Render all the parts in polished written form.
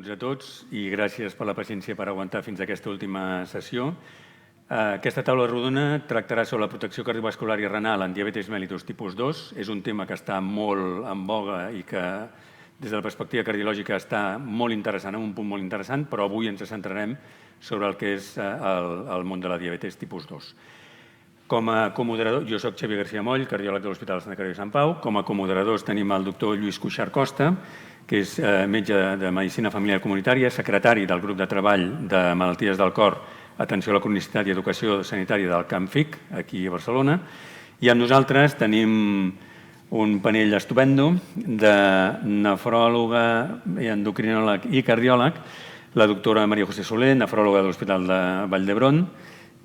benvinguts a tots i gràcies per la paciència per aguantar fins a aquesta última sessió. Aquesta taula rodona tractarà sobre la protecció cardiovascular i renal en diabetis mellitus tipus 2. És un tema que està molt en boga i que des de la perspectiva cardiològica està molt interessant, en un punt molt interessant, però avui ens centrarem sobre el que és el món de la diabetis tipus 2. Com a comoderador, jo soc Xavier García Moll, cardiòleg de l'Hospital Santa Creu de Sant Pau. Com a comoderadors tenim el doctor Lluís Cuixart Costa, que és metge de Medicina Familiar Comunitària, secretari del grup de treball de malalties del cor, atenció a la cronicitat i educació sanitària del CAMFIC, aquí a Barcelona. I amb nosaltres tenim un panell estupendo de nefròloga, endocrinòleg i cardiòleg, la doctora Maria José Soler, nefròloga de l'Hospital de Vall d'Hebron,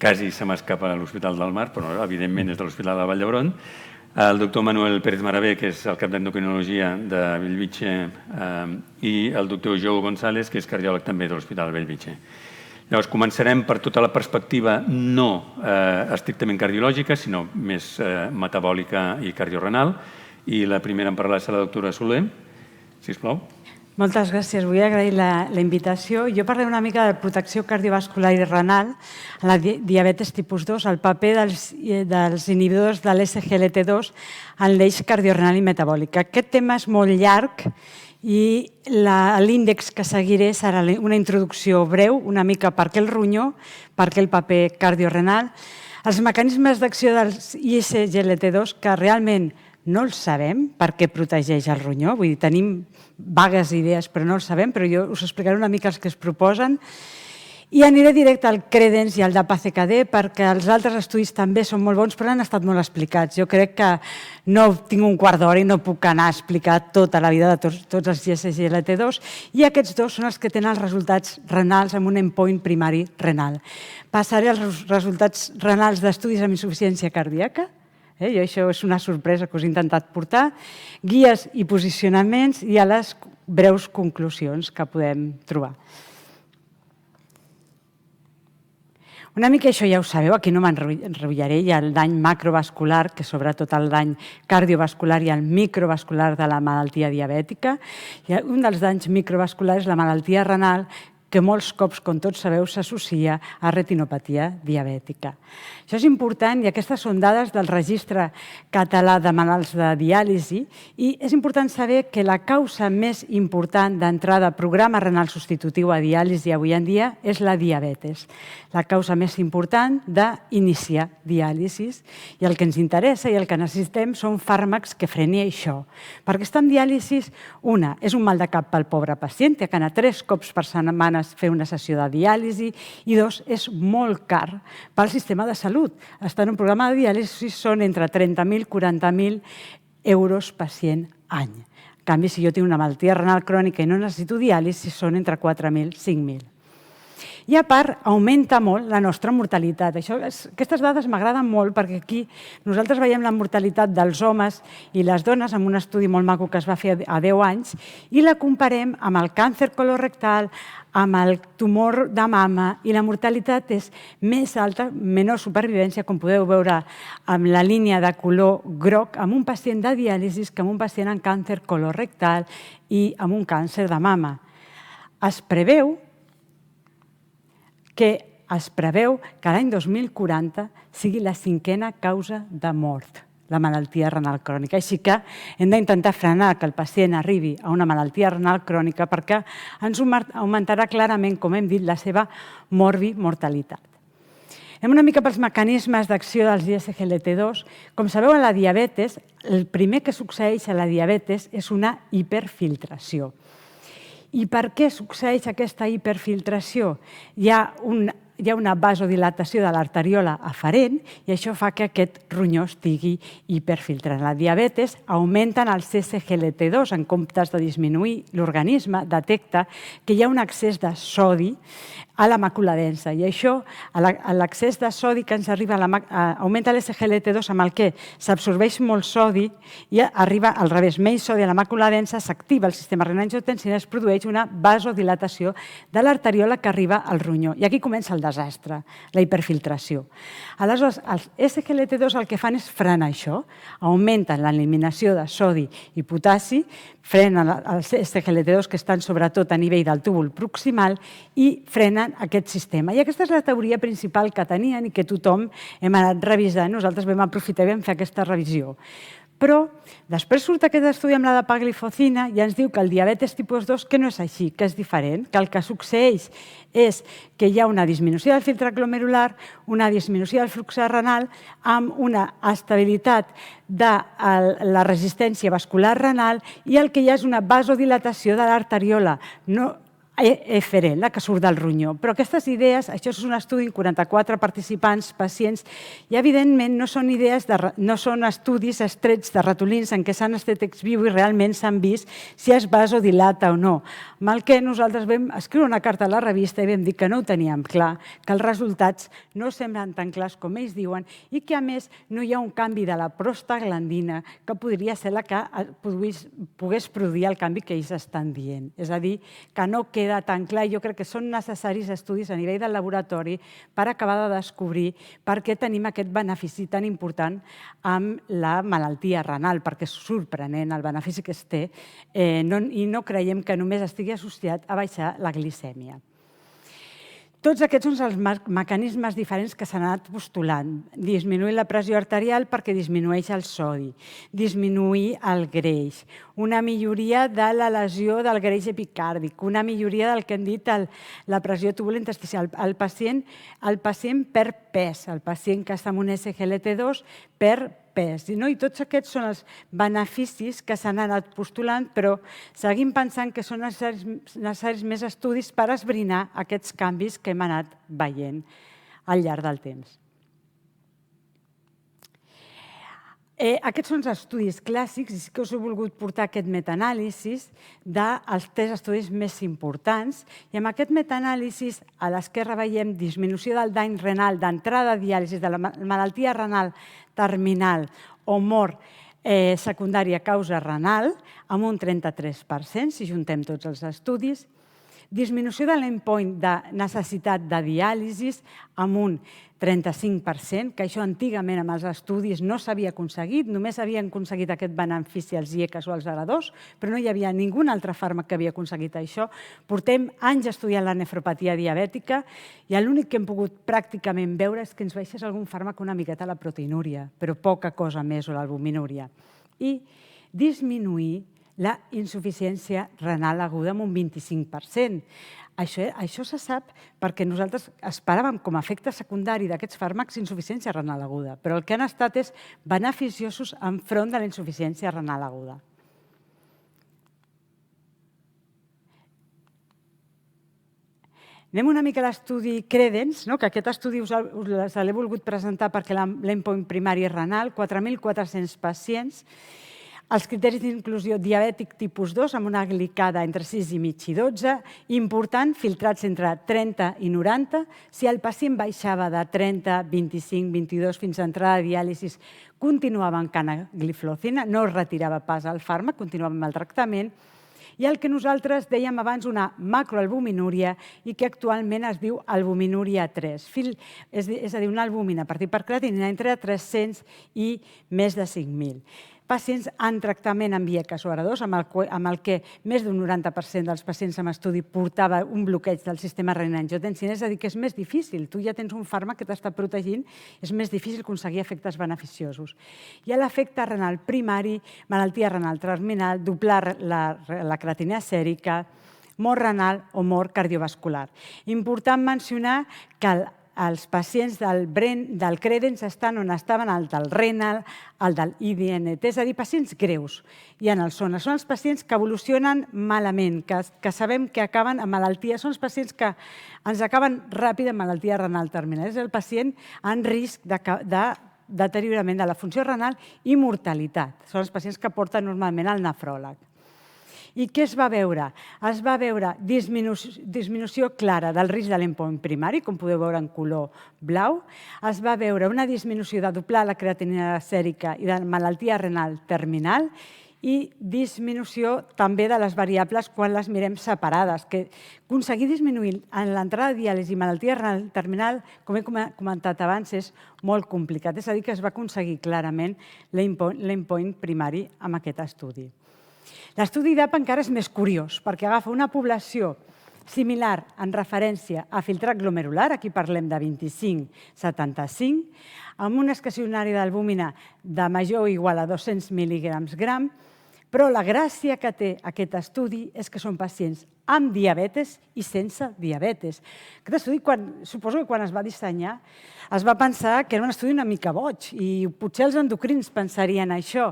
quasi se m'escapa a l'Hospital del Mar, però evidentment és de l'Hospital de Vall d'Hebron, el doctor Manuel Pérez Maravé, que és el cap d'endocrinologia de Bellvitge, i el doctor Jou González, que és cardiòleg també de l'Hospital de Bellvitge. Llavors, començarem per tota la perspectiva no estrictament cardiològica, sinó més metabòlica i cardiorenal. I la primera en parlar serà la doctora Soler, sisplau. Moltes gràcies. Vull agrair la invitació. Jo parlaré una mica de protecció cardiovascular i renal en la diabetis tipus 2, el paper dels inhibidors de l'SGLT2 en l'eix cardiorenal i metabòlic. Aquest tema és molt llarg i l'índex que seguiré serà una introducció breu, una mica per què el ronyó, per què el paper cardiorenal, els mecanismes d'acció dels ISGLT2 que realment no els sabem per què protegeix el ronyó, vull dir, tenim vagues idees però no els sabem, però jo us explicaré una mica els que es proposen i aniré directe al Credence i al DAPA-CKD perquè els altres estudis també són molt bons però han estat molt explicats. Jo crec que no tinc un quart d'hora i no puc anar a explicar tota la vida de tots els SGLT2 i aquests dos són els que tenen els resultats renals amb un endpoint primari renal. Passaré als resultats renals d'estudis amb insuficiència cardíaca. I això és una sorpresa que us he intentat portar, guies i posicionaments i a les breus conclusions que podem trobar. Una mica això ja ho sabeu, aquí no m'enrotllaré, hi ha el dany macrovascular, que sobretot el dany cardiovascular i el microvascular de la malaltia diabètica. Un dels danys microvasculars és la malaltia renal, que molts cops, com tots sabeu, s'associa a retinopatia diabètica. Això és important i aquestes són dades del Registre Català de Malalts de Diàlisi i és important saber que la causa més important d'entrada a programa renal substitutiu a diàlisi avui en dia és la diabetes, la causa més important d'iniciar diàlisis i el que ens interessa i el que necessitem són fàrmacs que freni això. Perquè estar en diàlisis, una, és un mal de cap pel pobre pacient, que anar 3 cops per setmana fer una sessió de diàlisi i 2, és molt car pel sistema de salut. Estar en un programa de diàlisi són entre 30.000 i 40.000 euros pacient any. En canvi, si jo tinc una malaltia renal crònica i no necessito diàlisi, són entre 4.000 i 5.000. I a part, augmenta molt la nostra mortalitat. Aquestes dades m'agraden molt perquè aquí nosaltres veiem la mortalitat dels homes i les dones en un estudi molt maco que es va fer a 10 anys i la comparem amb el càncer colorectal, amb el tumor de mama i la mortalitat és més alta, menor supervivència, com podeu veure amb la línia de color groc, amb un pacient de diàlisis que amb un pacient amb càncer colorectal i amb un càncer de mama. Es preveu que l'any 2040 sigui la 5a causa de mort, la malaltia renal crònica. Així que hem d'intentar frenar que el pacient arribi a una malaltia renal crònica perquè ens augmentarà clarament, com hem dit, la seva morbi-mortalitat. Anem una mica pels mecanismes d'acció dels ISGLT2. Com sabeu, a la diabetes, el primer que succeeix a la diabetes és una hiperfiltració. I per què succeeix aquesta hiperfiltració? Hi ha una vasodilatació de l'arteriola aferent i això fa que aquest ronyó estigui hiperfiltrant. La diabetes augmenten els SGLT2 en comptes de disminuir l'organisme, detecta que hi ha un excés de sodi a la màcula densa. I això, l'excés de sodi que ens arriba, augmenta l'SGLT2 amb el que s'absorbeix molt sodi i arriba al revés, menys sodi a la màcula densa, s'activa el sistema renina-angiotensina i es produeix una vasodilatació de l'arteriola que arriba al ronyó. I aquí comença el desastre, la hiperfiltració. Aleshores, els SGLT2 el que fan és frenar això, augmenten l'eliminació de sodi i potassi, frenen els SGLT2 que estan sobretot a nivell del túbul proximal i frenen aquest sistema. I aquesta és la teoria principal que tenien i que tothom hem anat revisant. Nosaltres vam aprofitar i vam fer aquesta revisió. Però després surt aquest estudi amb la dapagliflozina i ens diu que el diabetes tipus 2 que no és així, que és diferent, que el que succeeix és que hi ha una disminució del filtre glomerular, una disminució del flux renal amb una estabilitat de la resistència vascular renal i el que hi ha és una vasodilatació de l'arteriola eferent, la que surt del ronyó. Però aquestes idees, això és un estudi amb 44 participants, pacients, i evidentment no són estudis estrets de ratolins en què s'han estat ex vivo i realment s'han vist si es vasodilata o no. Amb el que nosaltres vam escriure una carta a la revista i vam dir que no ho teníem clar, que els resultats no semblen tan clars com ells diuen i que a més no hi ha un canvi de la prostaglandina que podria ser la que pogués produir el canvi que ells estan dient. És a dir, que no queda tan clar i jo crec que són necessaris estudis a nivell del laboratori per acabar de descobrir per què tenim aquest benefici tan important amb la malaltia renal, perquè és sorprenent el benefici que es té i no creiem que només estigui associat a baixar la glicèmia. Tots aquests són els mecanismes diferents que s'han anat postulant. Disminuir la pressió arterial perquè disminueix el sodi, disminuir el greix, una milloria de la lesió del greix epicàrdic, una milloria del que hem dit la pressió tubulointestinal. El pacient perd pes, el pacient que està amb un SGLT2 perd pes. I tots aquests són els beneficis que s'han anat postulant, però seguim pensant que són necessaris més estudis per esbrinar aquests canvis que hem anat veient al llarg del temps. Aquests són els estudis clàssics i sí que us he volgut portar aquest metanàlisi dels 3 estudis més importants. I amb aquest metanàlisi a l'esquerra veiem disminució del dany renal d'entrada a diàlisi de la malaltia renal terminal o mort secundària a causa renal amb un 33%, si juntem tots els estudis. Disminució de l'endpoint de necessitat de diàlisi amb un 35%, que això antigament amb els estudis no s'havia aconseguit, només havien aconseguit aquest benefici als IECAs o als ARA2, però no hi havia ningú altre fàrmac que havia aconseguit això. Portem anys estudiant la nefropatia diabètica i l'únic que hem pogut pràcticament veure és que ens baixés algun fàrmac una miqueta a la proteinúria, però poca cosa més, o l'albuminúria. I disminuir la insuficiència renal aguda amb un 25%. Això se sap perquè nosaltres esperàvem com a efecte secundari d'aquests fàrmacs insuficiència renal aguda, però el que han estat és beneficiosos enfront de la insuficiència renal aguda. Anem una mica a l'estudi Credence, que aquest estudi us l'he volgut presentar perquè l'endpoint primari és renal, 4.400 pacients. Els criteris d'inclusió diabètic tipus 2 amb una glicada entre 6,5 i 12, important, filtrats entre 30 i 90. Si el pacient baixava de 30, 25, 22 fins a entrada a diàlisi, continuava amb canagliflozina, no es retirava pas el fàrmac, continuava amb el tractament. I el que nosaltres dèiem abans una macroalbuminúria i que actualment es diu albuminúria 3. És a dir, una albúmina per hipercreatinina entre 300 i més de 5.000. Pacients en tractament amb IECAs o ARA2, amb el que més d'un 90% dels pacients amb estudi portava un bloqueig del sistema renina-angiotensina, és a dir, que és més difícil. Tu ja tens un fàrmac que t'està protegint, és més difícil aconseguir efectes beneficiosos. Hi ha l'efecte renal primari, malaltia renal terminal, doblar la creatinina sèrica, mort renal o mort cardiovascular. Important mencionar que els pacients del Credence estan on estaven el del renal, el del IDNT, és a dir, pacients greus. I en el són els pacients que evolucionen malament, que sabem que acaben amb malaltia, són els pacients que ens acaben ràpid amb malaltia renal terminal. És el pacient en risc de deteriorament de la funció renal i mortalitat. Són els pacients que porten normalment al nefròleg. I què es va veure? Es va veure disminució clara del risc de l'endpoint primari, com podeu veure en color blau. Es va veure una disminució de doblar la creatinina sèrica i de malaltia renal terminal i disminució també de les variables quan les mirem separades, que aconseguir disminuir en l'entrada de diàlisi i malaltia renal terminal, com he comentat abans, és molt complicat. És a dir, que es va aconseguir clarament l'endpoint primari amb aquest estudi. L'estudi DAP encara és més curiós, perquè agafa una població similar en referència a filtrat glomerular, aquí parlem de 25-75, amb una escassionari d'albúmina de major o igual a 200 mil·lígrams gram, però la gràcia que té aquest estudi és que són pacients amb diabetes i sense diabetes. Aquest estudi, suposo que quan es va dissenyar, es va pensar que era un estudi una mica boig i potser els endocrins pensarien això.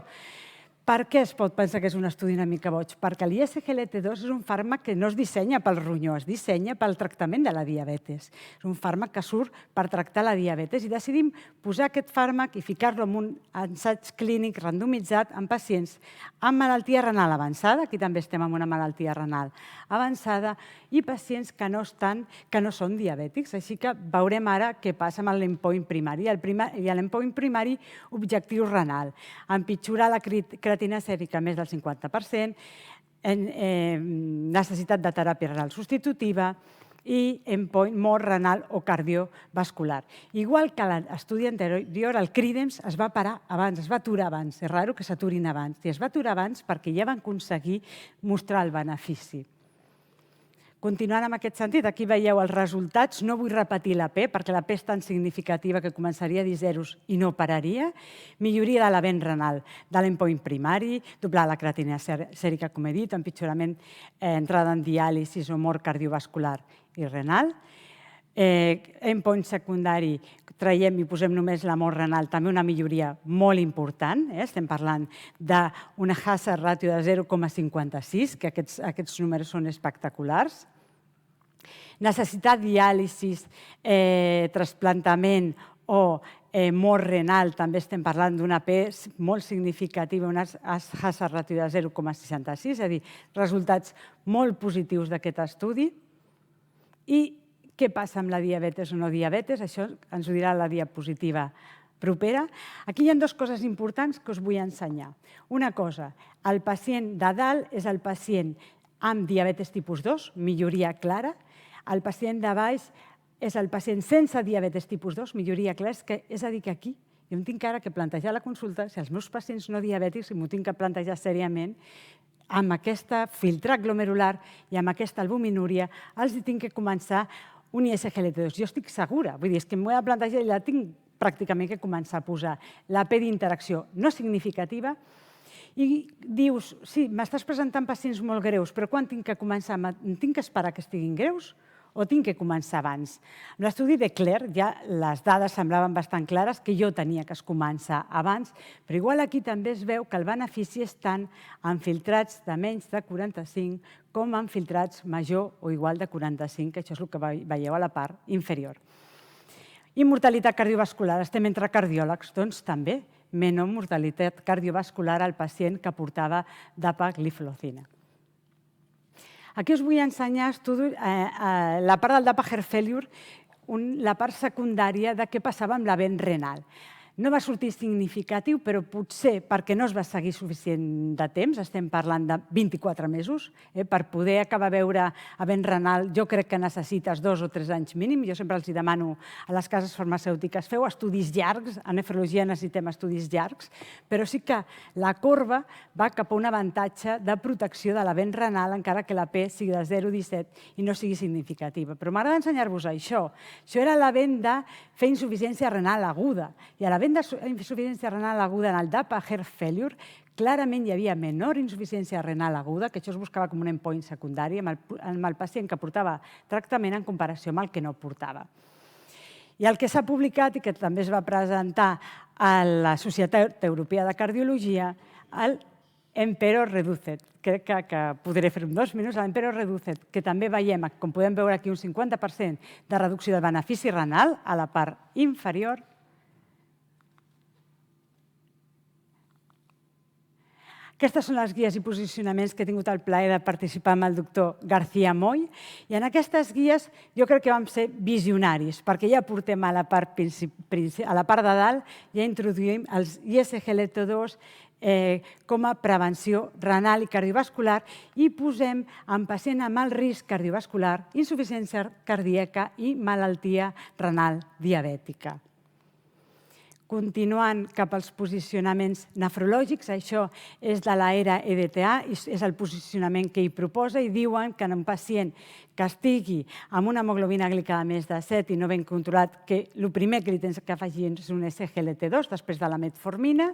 Per què es pot pensar que és un estudi una mica boig? Perquè l'ISGLT2 és un fàrmac que no es dissenya pel ronyó, es dissenya pel tractament de la diabetes. És un fàrmac que surt per tractar la diabetes i decidim posar aquest fàrmac i ficar-lo en un assaig clínic randomitzat en pacients amb malaltia renal avançada, aquí també estem amb una malaltia renal avançada, i pacients que no són diabètics. Així que veurem ara què passa amb l'endpoint primari. I l'endpoint primari, objectiu renal, empitjorar la creatina sèrica més del 50%, necessitat de teràpia renal substitutiva i endpoint mort renal o cardiovascular. Igual que l'estudi anterior, el CRIDEMS es va parar abans, es va aturar abans. És raro que s'aturin abans. I es va aturar abans perquè ja van aconseguir mostrar el benefici. Continuant amb aquest sentit, aquí veieu els resultats. No vull repetir la P, perquè la P és tan significativa que començaria a dir zeros i no pararia. Milloria de l'event renal de l'endpoint primari, doblar la creatina sèrica, com he dit, empitjorament, entrada en diàlisis o mort cardiovascular i renal. Endpoint secundari, traiem i posem només la mort renal, també una milloria molt important. Estem parlant d'una hazard ràtio de 0,56, que aquests números són espectaculars. Necessitat diàlisis, trasplantament o mort renal, també estem parlant d'una P molt significativa, una hazard ràtio de 0,66, és a dir, resultats molt positius d'aquest estudi. I què passa amb la diabetes o no diabetes? Això ens ho dirà la diapositiva propera. Aquí hi ha dues coses importants que us vull ensenyar. Una cosa, el pacient de dalt és el pacient amb diabetes tipus 2, milloria clara. El pacient de baix és el pacient sense diabetes tipus 2, milloria clara. És a dir, que aquí jo em tinc ara que plantejar la consulta si els meus pacients no diabètics, m'ho tinc que plantejar seriament, amb aquesta filtrat glomerular i amb aquesta albuminúria, els tinc que començar un ISGLT2. Jo estic segura, vull dir, és que m'ho he de plantejar i la tinc pràcticament que començar a posar. La P d'interacció no significativa i dius, sí, m'estàs presentant pacients molt greus, però quan tinc que començar? Tinc que esperar que estiguin greus o tinc que començar abans? Amb l'estudi de Claire ja les dades semblaven bastant clares que jo tenia que començar abans, però igual aquí també es veu que el benefici és tant en filtrats de menys de 45 com en filtrats major o igual de 45, que això és el que veieu a la part inferior. I mortalitat cardiovascular, estem entre cardiòlegs, doncs també menor mortalitat cardiovascular al pacient que portava dapagliflozina. Aquí us vull ensenyar la part del DAPA heart failure, la part secundària de què passava amb l'event renal. No va sortir significatiu, però potser perquè no es va seguir suficient de temps, estem parlant de 24 mesos, per poder acabar a veure event renal, jo crec que necessites 2 o 3 anys mínim. Jo sempre els demano a les cases farmacèutiques, feu estudis llargs, a nefrologia necessitem estudis llargs, però sí que la corba va cap a un avantatge de protecció de l'event renal, encara que la P sigui de 0,17 i no sigui significativa. Però m'agrada ensenyar-vos això. Això era l'event de fer insuficiència renal aguda, i a l'event d'insuficiència renal aguda en el DAPA heart failure, clarament hi havia menor insuficiència renal aguda, que això es buscava com un endpoint secundari amb el pacient que portava tractament en comparació amb el que no portava. I el que s'ha publicat i que també es va presentar a la Societat Europea de Cardiologia, el Empero Reduced. Crec que podré fer en 2 minuts. L'Empero Reduced, que també veiem, com podem veure aquí, un 50% de reducció del benefici renal a la part inferior. Aquestes són les guies i posicionaments que he tingut el plaer de participar amb el doctor García Moll. I en aquestes guies jo crec que vam ser visionaris, perquè ja portem a la part de dalt, ja introduïm els ISGLT2 com a prevenció renal i cardiovascular i posem en pacient amb alt risc cardiovascular, insuficiència cardíaca i malaltia renal diabètica. Continuant cap als posicionaments nefrològics, això és de l'ERA EDTA, és el posicionament que hi proposa i diuen que en un pacient que estigui amb una hemoglobina glicada més de 7 i no ben controlat, que el primer que li tens que afegir és un SGLT2 després de la metformina.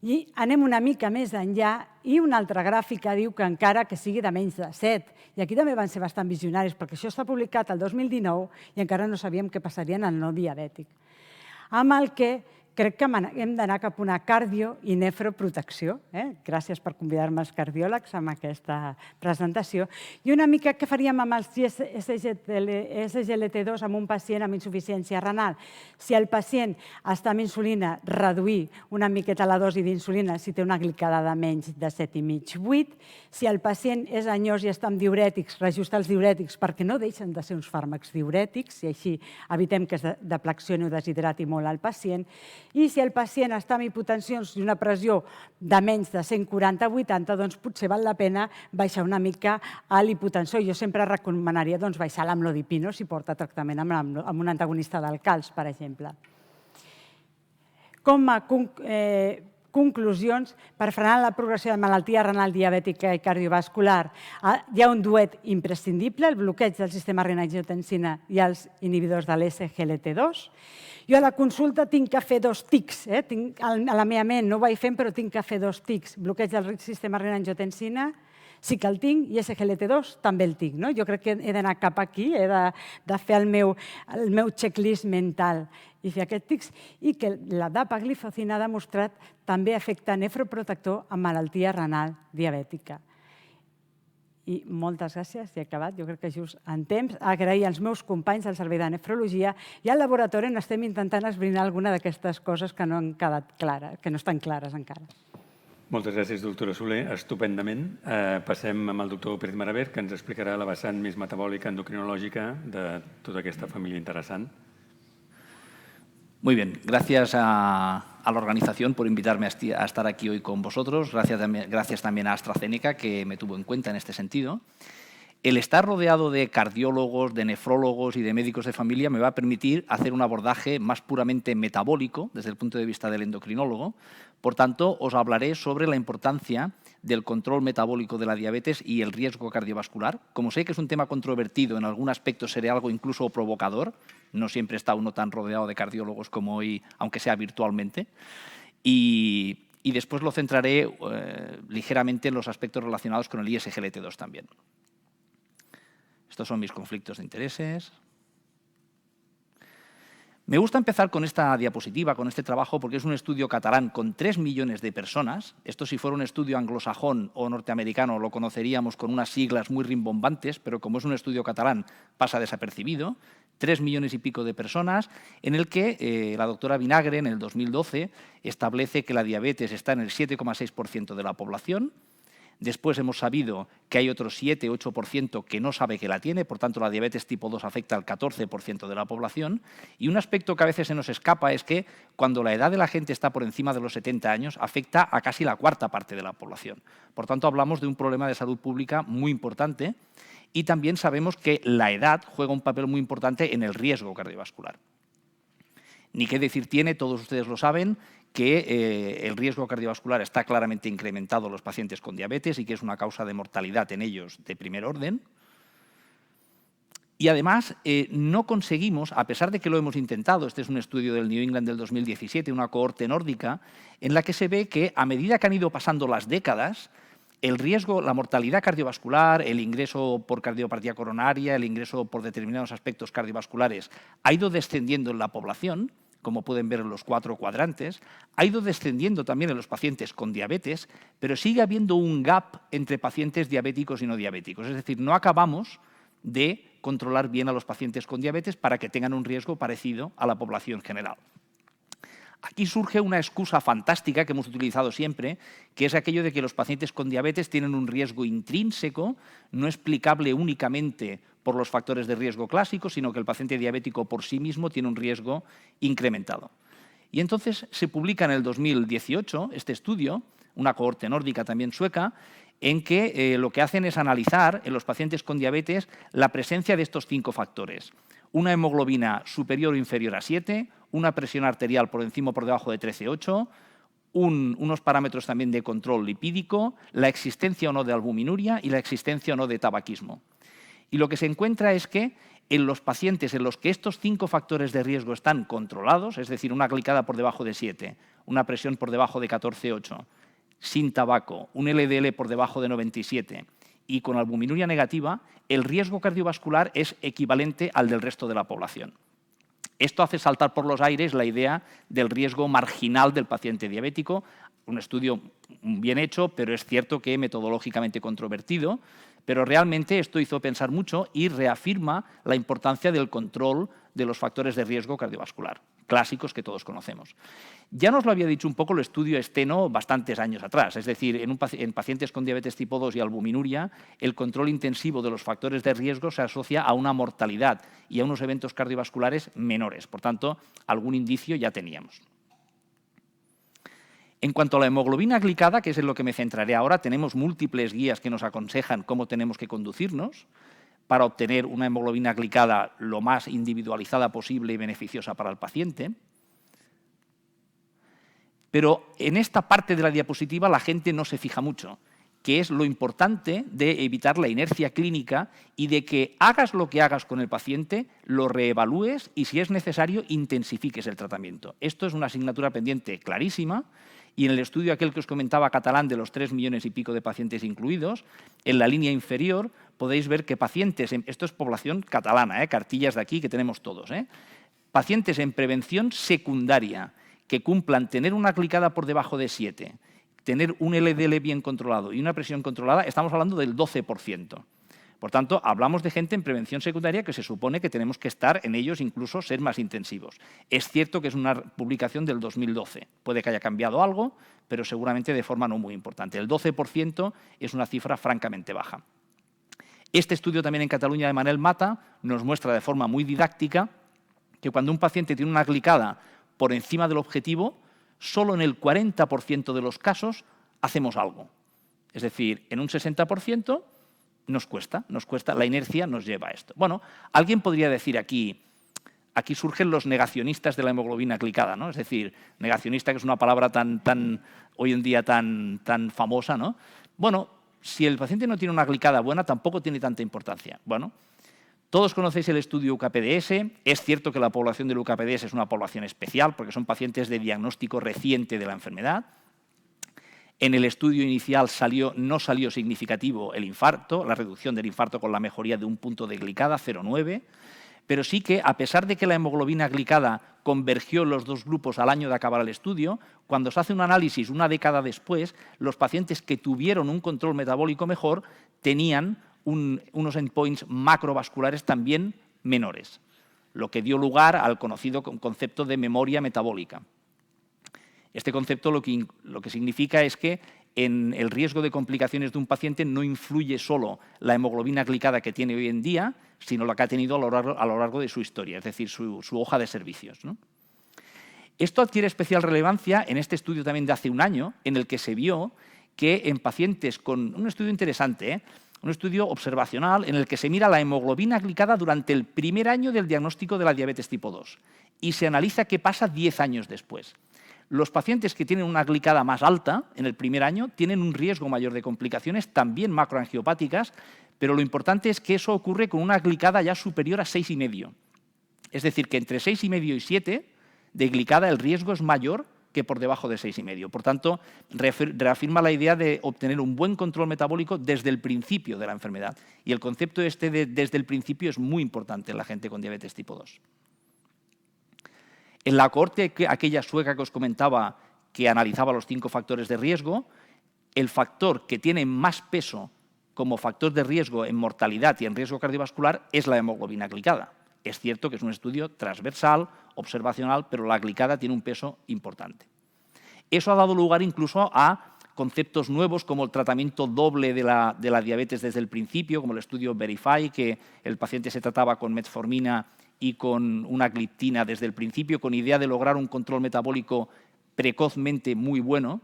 I anem una mica més enllà i una altra gràfica diu que encara que sigui de menys de 7. I aquí també van ser bastant visionaris perquè això està publicat el 2019 i encara no sabíem què passaria en el no diabètic. Amb el que crec que hem d'anar cap a una cardio i nefroprotecció. Gràcies per convidar-me els cardiòlegs amb aquesta presentació. I una mica què faríem amb els SGLT2 amb un pacient amb insuficiència renal. Si el pacient està amb insulina, reduir una miqueta la dosi d'insulina si té una glicada de menys de 7,5-8. Si el pacient és anyós i està amb diürètics, reajustar els diürètics perquè no deixen de ser uns fàrmacs diürètics i així evitem que es deplexioni o deshidrati molt el pacient. I si el pacient està amb hipotensions i una pressió de menys de 140-80, doncs potser val la pena baixar una mica a l'hipotensor. Jo sempre recomanaria baixar l'amlodipino si porta tractament amb un antagonista del calç, per exemple. Com a conclusions, per frenar la progressió de malaltia renal diabètica i cardiovascular, hi ha un duet imprescindible, el bloqueig del sistema renina-angiotensina i els inhibidors de l'SGLT2. Jo a la consulta tinc que fer 2 tics. A la meva ment no ho vaig fent, però tinc que fer 2 tics. Bloqueig del sistema renina-angiotensina, sí que el tinc, i SGLT2 també el tinc. Jo crec que he d'anar cap aquí, he de fer el meu checklist mental i fer aquests tics, i que la dapagliflozina ha demostrat també efecte nefroprotector en malaltia renal diabètica. I moltes gràcies, he acabat, jo crec que just en temps. Agrair als meus companys del Servei de Nefrologia i al laboratori on estem intentant esbrinar alguna d'aquestes coses que no han quedat clares, que no estan clares encara. Moltes gràcies, doctora Soler. Estupendament. Passem amb el doctor Pérez Maraver, que ens explicarà la vessant més metabòlica endocrinològica de tota aquesta família interessant. Muy bien, gracias a la organización por invitarme a estar aquí hoy con vosotros. Gracias también a AstraZeneca, que me tuvo en cuenta en este sentido. El estar rodeado de cardiólogos, de nefrólogos y de médicos de familia me va a permitir hacer un abordaje más puramente metabólico desde el punto de vista del endocrinólogo. Por tanto, os hablaré sobre la importancia del control metabólico de la diabetes y el riesgo cardiovascular. Como sé que es un tema controvertido, en algún aspecto seré algo incluso provocador. No siempre está uno tan rodeado de cardiólogos como hoy, aunque sea virtualmente. Y después lo centraré ligeramente en los aspectos relacionados con el ISGLT2 también. Estos son mis conflictos de intereses. Me gusta empezar con esta diapositiva, con este trabajo, porque es un estudio catalán con 3 millones de personas. Esto, si fuera un estudio anglosajón o norteamericano, lo conoceríamos con unas siglas muy rimbombantes, pero como es un estudio catalán, pasa desapercibido. 3 millones y pico de personas, en el que la doctora Vinagre, en el 2012, establece que la diabetes está en el 7,6% de la población. Después hemos sabido que hay otro 7-8% que no sabe que la tiene, por tanto la diabetes tipo 2 afecta al 14% de la población. Y un aspecto que a veces se nos escapa es que cuando la edad de la gente está por encima de los 70 años, afecta a casi la cuarta parte de la población. Por tanto, hablamos de un problema de salud pública muy importante y también sabemos que la edad juega un papel muy importante en el riesgo cardiovascular. Ni qué decir tiene, todos ustedes lo saben, que el riesgo cardiovascular está claramente incrementado en los pacientes con diabetes y que es una causa de mortalidad en ellos de primer orden. Y además no conseguimos, a pesar de que lo hemos intentado, este es un estudio del New England del 2017, una cohorte nórdica, en la que se ve que a medida que han ido pasando las décadas, el riesgo, la mortalidad cardiovascular, el ingreso por cardiopatía coronaria, el ingreso por determinados aspectos cardiovasculares ha ido descendiendo en la población, como pueden ver en los 4 cuadrantes, ha ido descendiendo también en los pacientes con diabetes, pero sigue habiendo un gap entre pacientes diabéticos y no diabéticos. Es decir, no acabamos de controlar bien a los pacientes con diabetes para que tengan un riesgo parecido a la población general. Aquí surge una excusa fantástica que hemos utilizado siempre, que es aquello de que los pacientes con diabetes tienen un riesgo intrínseco, no explicable únicamente por los factores de riesgo clásicos, sino que el paciente diabético por sí mismo tiene un riesgo incrementado. Y entonces se publica en el 2018 este estudio, una cohorte nórdica también sueca, en que lo que hacen es analizar en los pacientes con diabetes la presencia de estos 5 factores. Una hemoglobina superior o inferior a 7, una presión arterial por encima o por debajo de 13,8, unos parámetros también de control lipídico, la existencia o no de albuminuria y la existencia o no de tabaquismo. Y lo que se encuentra es que en los pacientes en los que estos 5 factores de riesgo están controlados, es decir, una glicada por debajo de 7, una presión por debajo de 14,8, sin tabaco, un LDL por debajo de 97 y con albuminuria negativa, el riesgo cardiovascular es equivalente al del resto de la población. Esto hace saltar por los aires la idea del riesgo marginal del paciente diabético, un estudio bien hecho, pero es cierto que metodológicamente controvertido, pero realmente esto hizo pensar mucho y reafirma la importancia del control de los factores de riesgo cardiovascular, clásicos que todos conocemos. Ya nos lo había dicho un poco el estudio Steno bastantes años atrás, es decir, en pacientes con diabetes tipo 2 y albuminuria, el control intensivo de los factores de riesgo se asocia a una mortalidad y a unos eventos cardiovasculares menores. Por tanto, algún indicio ya teníamos. En cuanto a la hemoglobina glicada, que es en lo que me centraré ahora, tenemos múltiples guías que nos aconsejan cómo tenemos que conducirnos para obtener una hemoglobina glicada lo más individualizada posible y beneficiosa para el paciente. Pero en esta parte de la diapositiva la gente no se fija mucho, que es lo importante de evitar la inercia clínica y de que hagas lo que hagas con el paciente, lo reevalúes y, si es necesario, intensifiques el tratamiento. Esto es una asignatura pendiente clarísima. Y en el estudio aquel que os comentaba catalán de los 3 millones y pico de pacientes incluidos, en la línea inferior podéis ver que pacientes, esto es población catalana, cartillas de aquí que tenemos todos, pacientes en prevención secundaria que cumplan tener una glicada por debajo de 7, tener un LDL bien controlado y una presión controlada, estamos hablando del 12%. Por tanto, hablamos de gente en prevención secundaria que se supone que tenemos que estar en ellos, incluso ser más intensivos. Es cierto que es una publicación del 2012. Puede que haya cambiado algo, pero seguramente de forma no muy importante. El 12% es una cifra francamente baja. Este estudio también en Cataluña de Manel Mata nos muestra de forma muy didáctica que cuando un paciente tiene una glicada por encima del objetivo, solo en el 40% de los casos hacemos algo. Es decir, en un 60%... Nos cuesta, la inercia nos lleva a esto. Bueno, alguien podría decir aquí surgen los negacionistas de la hemoglobina glicada, ¿no? Es decir, negacionista, que es una palabra hoy en día tan famosa, ¿no? Bueno, si el paciente no tiene una glicada buena, tampoco tiene tanta importancia. Bueno, todos conocéis el estudio UKPDS. Es cierto que la población del UKPDS es una población especial porque son pacientes de diagnóstico reciente de la enfermedad. En el estudio inicial no salió significativo el infarto, la reducción del infarto con la mejoría de un punto de glicada, 0,9, pero sí que, a pesar de que la hemoglobina glicada convergió en los dos grupos al año de acabar el estudio, cuando se hace un análisis una década después, los pacientes que tuvieron un control metabólico mejor tenían unos endpoints macrovasculares también menores, lo que dio lugar al conocido concepto de memoria metabólica. Este concepto lo que significa es que en el riesgo de complicaciones de un paciente no influye solo la hemoglobina glicada que tiene hoy en día, sino la que ha tenido a lo largo de su historia, es decir, su hoja de servicios, ¿no? Esto adquiere especial relevancia en este estudio también de hace un año, en el que se vio que en pacientes con un estudio interesante, un estudio observacional en el que se mira la hemoglobina glicada durante el primer año del diagnóstico de la diabetes tipo 2 y se analiza qué pasa 10 años después. Los pacientes que tienen una glicada más alta en el primer año tienen un riesgo mayor de complicaciones, también macroangiopáticas, pero lo importante es que eso ocurre con una glicada ya superior a 6,5. Es decir, que entre 6,5 y 7 de glicada el riesgo es mayor que por debajo de 6,5. Por tanto, reafirma la idea de obtener un buen control metabólico desde el principio de la enfermedad. Y el concepto de desde el principio es muy importante en la gente con diabetes tipo 2. En la cohorte aquella sueca que os comentaba, que analizaba los 5 factores de riesgo, el factor que tiene más peso como factor de riesgo en mortalidad y en riesgo cardiovascular es la hemoglobina glicada. Es cierto que es un estudio transversal, observacional, pero la glicada tiene un peso importante. Eso ha dado lugar incluso a conceptos nuevos como el tratamiento doble de la diabetes desde el principio, como el estudio Verify, que el paciente se trataba con metformina y con una gliptina desde el principio, con idea de lograr un control metabólico precozmente muy bueno,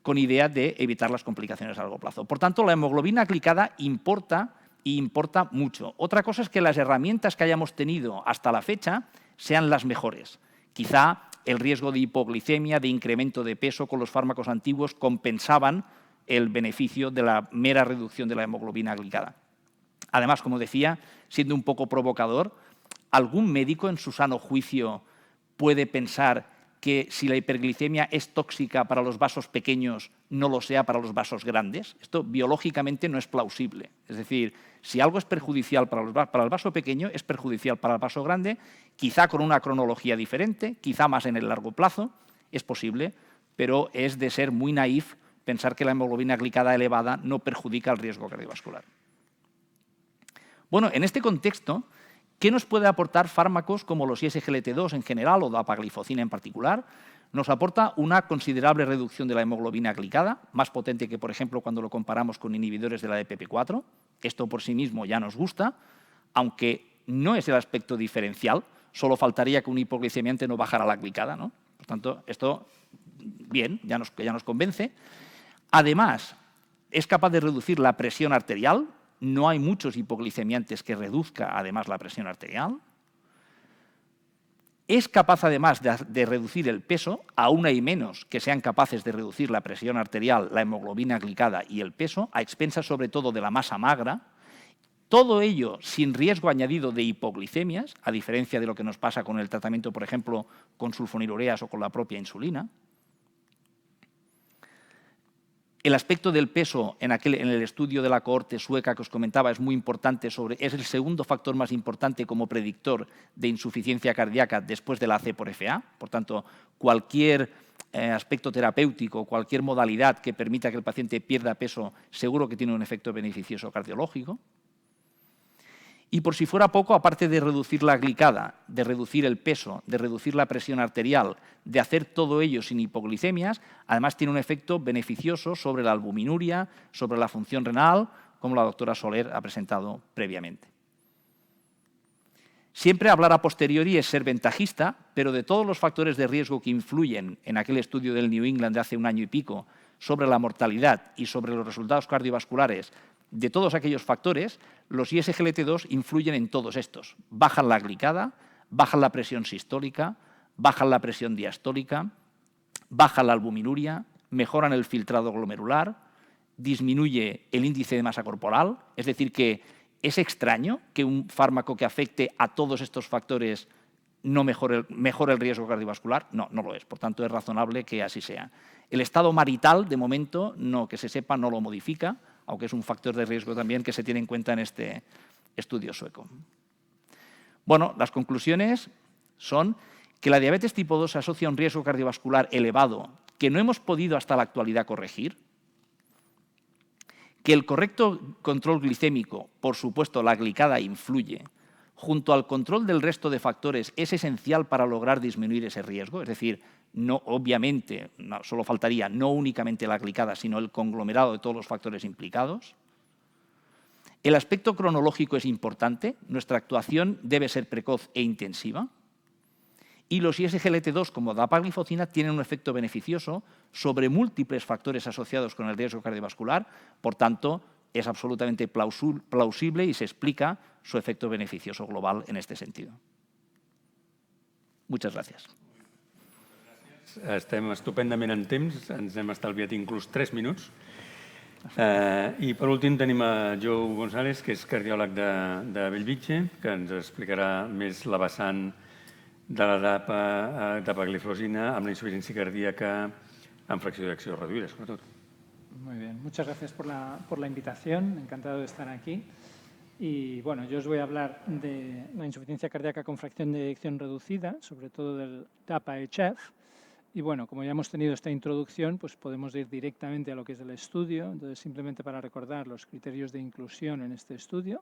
con idea de evitar las complicaciones a largo plazo. Por tanto, la hemoglobina glicada importa y importa mucho. Otra cosa es que las herramientas que hayamos tenido hasta la fecha sean las mejores. Quizá el riesgo de hipoglicemia, de incremento de peso con los fármacos antiguos compensaban el beneficio de la mera reducción de la hemoglobina glicada. Además, como decía, siendo un poco provocador, ¿algún médico en su sano juicio puede pensar que si la hiperglicemia es tóxica para los vasos pequeños, no lo sea para los vasos grandes? Esto biológicamente no es plausible. Es decir, si algo es perjudicial para el vaso pequeño, es perjudicial para el vaso grande, quizá con una cronología diferente, quizá más en el largo plazo, es posible, pero es de ser muy naif pensar que la hemoglobina glicada elevada no perjudica el riesgo cardiovascular. Bueno, en este contexto, ¿qué nos puede aportar fármacos como los ISGLT2 en general o dapagliflozina en particular? Nos aporta una considerable reducción de la hemoglobina glicada, más potente que, por ejemplo, cuando lo comparamos con inhibidores de la DPP4. Esto por sí mismo ya nos gusta, aunque no es el aspecto diferencial, solo faltaría que un hipoglicemiante no bajara la glicada, ¿no? Por tanto, esto, bien, ya nos convence. Además, es capaz de reducir la presión arterial. No hay muchos hipoglicemiantes que reduzca además la presión arterial. Es capaz además de reducir el peso, aún hay menos que sean capaces de reducir la presión arterial, la hemoglobina glicada y el peso, a expensas sobre todo de la masa magra. Todo ello sin riesgo añadido de hipoglicemias, a diferencia de lo que nos pasa con el tratamiento, por ejemplo, con sulfonilureas o con la propia insulina. El aspecto del peso en el estudio de la cohorte sueca que os comentaba es muy importante, es el segundo factor más importante como predictor de insuficiencia cardíaca después de la AC por FA. Por tanto, cualquier aspecto terapéutico, cualquier modalidad que permita que el paciente pierda peso, seguro que tiene un efecto beneficioso cardiológico. Y por si fuera poco, aparte de reducir la glicada, de reducir el peso, de reducir la presión arterial, de hacer todo ello sin hipoglicemias, además tiene un efecto beneficioso sobre la albuminuria, sobre la función renal, como la doctora Soler ha presentado previamente. Siempre hablar a posteriori es ser ventajista, pero de todos los factores de riesgo que influyen en aquel estudio del New England de hace un año y pico sobre la mortalidad y sobre los resultados cardiovasculares, de todos aquellos factores, los ISGLT2 influyen en todos estos. Bajan la glicada, bajan la presión sistólica, bajan la presión diastólica, bajan la albuminuria, mejoran el filtrado glomerular, disminuye el índice de masa corporal. Es decir, que es extraño que un fármaco que afecte a todos estos factores no mejore el riesgo cardiovascular. No, no lo es. Por tanto, es razonable que así sea. El estado marital, de momento, no, que se sepa, no lo modifica, aunque es un factor de riesgo también que se tiene en cuenta en este estudio sueco. Bueno, las conclusiones son que la diabetes tipo 2 se asocia a un riesgo cardiovascular elevado que no hemos podido hasta la actualidad corregir, que el correcto control glicémico, por supuesto la glicada influye, junto al control del resto de factores es esencial para lograr disminuir ese riesgo, es decir, no, obviamente, solo faltaría no únicamente la glicada, sino el conglomerado de todos los factores implicados. El aspecto cronológico es importante, nuestra actuación debe ser precoz e intensiva. Y los ISGLT2, como dapagliflozina, tienen un efecto beneficioso sobre múltiples factores asociados con el riesgo cardiovascular, por tanto, es absolutamente plausible y se explica su efecto beneficioso global en este sentido. Muchas gracias. Estem estupendament en temps, ens hem estalviat inclús 3 minuts. I per últim tenim a Joe González, que és cardiòleg de Bellvitge, que ens explicarà més la vessant de la dapagliflozina amb la insuficiència cardíaca amb fracció d'acció reduïda, sobretot. Muy bien, muchas gracias por la invitación, encantado de estar aquí. Y bueno, yo os voy a hablar de la insuficiencia cardíaca con fracción de eyección reducida, sobre todo del DAPA-HF. Y bueno, como ya hemos tenido esta introducción, pues podemos ir directamente a lo que es el estudio. Entonces, simplemente para recordar los criterios de inclusión en este estudio.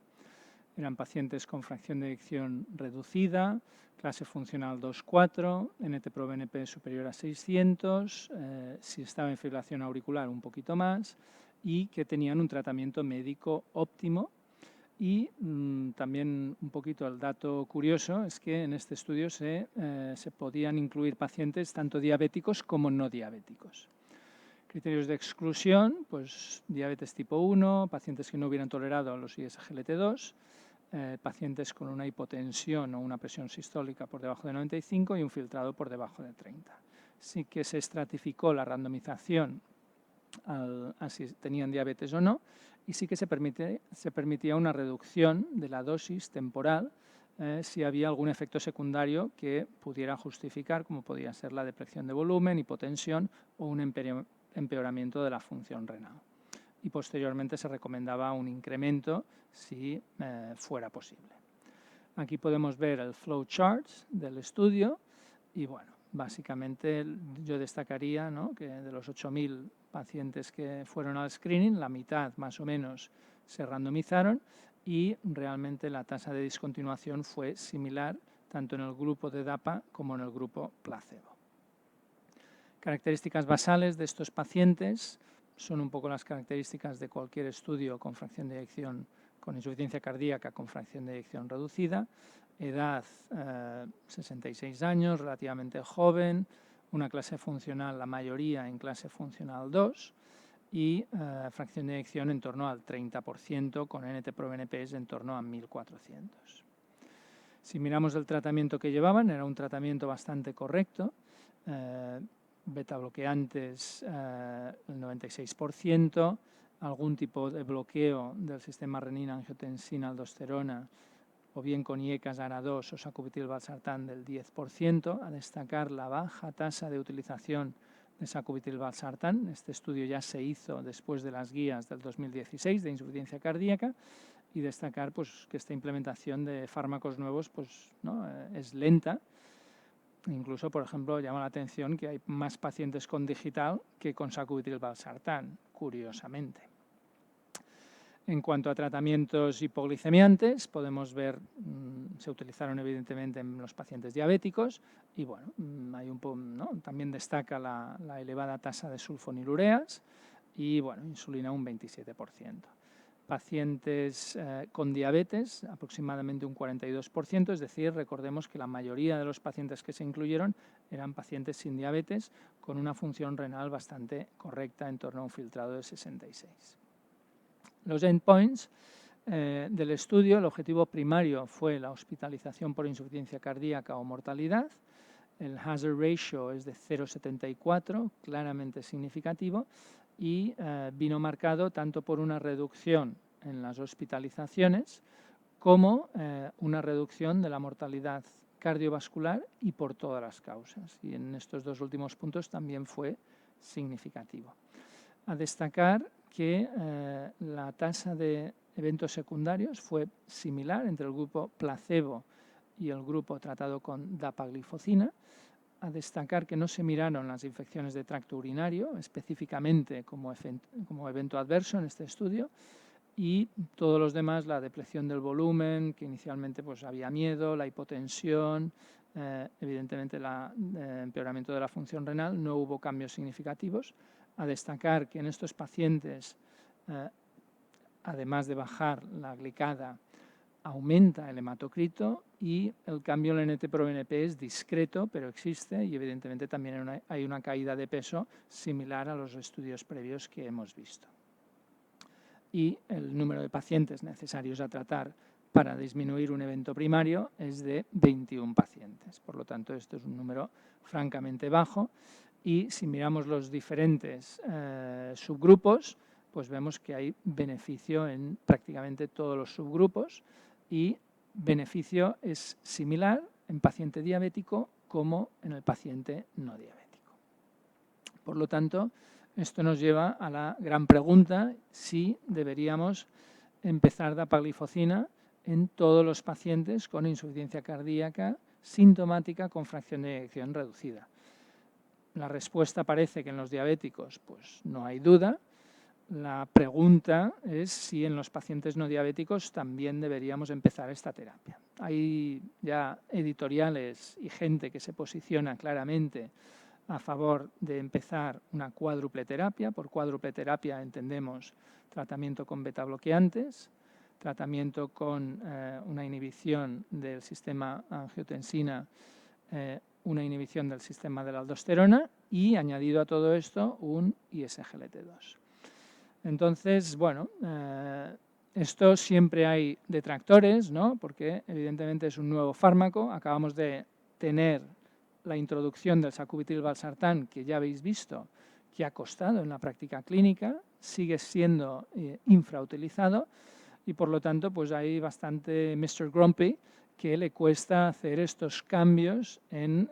eran pacientes con fracción de eyección reducida, clase funcional 2-4, NT-proBNP superior a 600, si estaba en fibrilación auricular un poquito más, y que tenían un tratamiento médico óptimo. Y también un poquito el dato curioso es que en este estudio se podían incluir pacientes tanto diabéticos como no diabéticos. Criterios de exclusión, pues diabetes tipo 1, pacientes que no hubieran tolerado los ISGLT2, pacientes con una hipotensión o una presión sistólica por debajo de 95 y un filtrado por debajo de 30. Sí que se estratificó la randomización a si tenían diabetes o no, y sí que se permitía una reducción de la dosis temporal si había algún efecto secundario que pudiera justificar, como podía ser la depresión de volumen, hipotensión o un empeoramiento de la función renal. Y posteriormente se recomendaba un incremento si fuera posible. Aquí podemos ver el flowchart del estudio y bueno, básicamente yo destacaría, ¿no?, que de los 8.000 pacientes que fueron al screening, la mitad más o menos se randomizaron y realmente la tasa de discontinuación fue similar tanto en el grupo de DAPA como en el grupo placebo. Características basales de estos pacientes son un poco las características de cualquier estudio con fracción de eyección con insuficiencia cardíaca con fracción de eyección reducida, edad 66 años, relativamente joven, una clase funcional, la mayoría en clase funcional 2 y fracción de eyección en torno al 30% con NT-proBNPs en torno a 1400. Si miramos el tratamiento que llevaban, era un tratamiento bastante correcto, beta bloqueantes el 96%, algún tipo de bloqueo del sistema renina-angiotensina-aldosterona o bien con IECAS ARA2 o sacubitril/valsartán del 10%, a destacar la baja tasa de utilización de sacubitril/valsartán. Este estudio ya se hizo después de las guías del 2016 de insuficiencia cardíaca y destacar pues, que esta implementación de fármacos nuevos pues, ¿no?, es lenta. Incluso, por ejemplo, llama la atención que hay más pacientes con digital que con sacubitril/valsartán, curiosamente. En cuanto a tratamientos hipoglicemiantes, podemos ver, se utilizaron evidentemente en los pacientes diabéticos y bueno, hay ¿no?, también destaca la elevada tasa de sulfonilureas y bueno, insulina un 27%. Pacientes con diabetes, aproximadamente un 42%, es decir, recordemos que la mayoría de los pacientes que se incluyeron eran pacientes sin diabetes con una función renal bastante correcta en torno a un filtrado de 66. Los endpoints del estudio, el objetivo primario fue la hospitalización por insuficiencia cardíaca o mortalidad. El hazard ratio es de 0,74, claramente significativo, y vino marcado tanto por una reducción en las hospitalizaciones como una reducción de la mortalidad cardiovascular y por todas las causas. Y en estos dos últimos puntos también fue significativo. A destacar que la tasa de eventos secundarios fue similar entre el grupo placebo y el grupo tratado con dapaglifosina. A destacar que no se miraron las infecciones de tracto urinario, específicamente como evento adverso en este estudio, y todos los demás, la depleción del volumen, que inicialmente pues, había miedo, la hipotensión, evidentemente el empeoramiento de la función renal, no hubo cambios significativos. A destacar que en estos pacientes, además de bajar la glicada, aumenta el hematocrito y el cambio en el NT-proBNP es discreto, pero existe y evidentemente también hay una caída de peso similar a los estudios previos que hemos visto. Y el número de pacientes necesarios a tratar para disminuir un evento primario es de 21 pacientes. Por lo tanto, esto es un número francamente bajo. Y si miramos los diferentes subgrupos, pues vemos que hay beneficio en prácticamente todos los subgrupos y beneficio es similar en paciente diabético como en el paciente no diabético. Por lo tanto, esto nos lleva a la gran pregunta si deberíamos empezar dapaglifosina en todos los pacientes con insuficiencia cardíaca sintomática con fracción de eyección reducida. La respuesta parece que en los diabéticos pues no hay duda, la pregunta es si en los pacientes no diabéticos también deberíamos empezar esta terapia. Hay ya editoriales y gente que se posiciona claramente a favor de empezar una cuádruple terapia. Por cuádruple terapia entendemos tratamiento con beta-bloqueantes, tratamiento con una inhibición del sistema angiotensina, una inhibición del sistema de la aldosterona y añadido a todo esto un ISGLT2. Entonces, bueno, esto siempre hay detractores, ¿no? Porque evidentemente es un nuevo fármaco. Acabamos de tener la introducción del sacubitril/valsartán, que ya habéis visto que ha costado en la práctica clínica, sigue siendo infrautilizado y por lo tanto pues hay bastante Mr. Grumpy que le cuesta hacer estos cambios en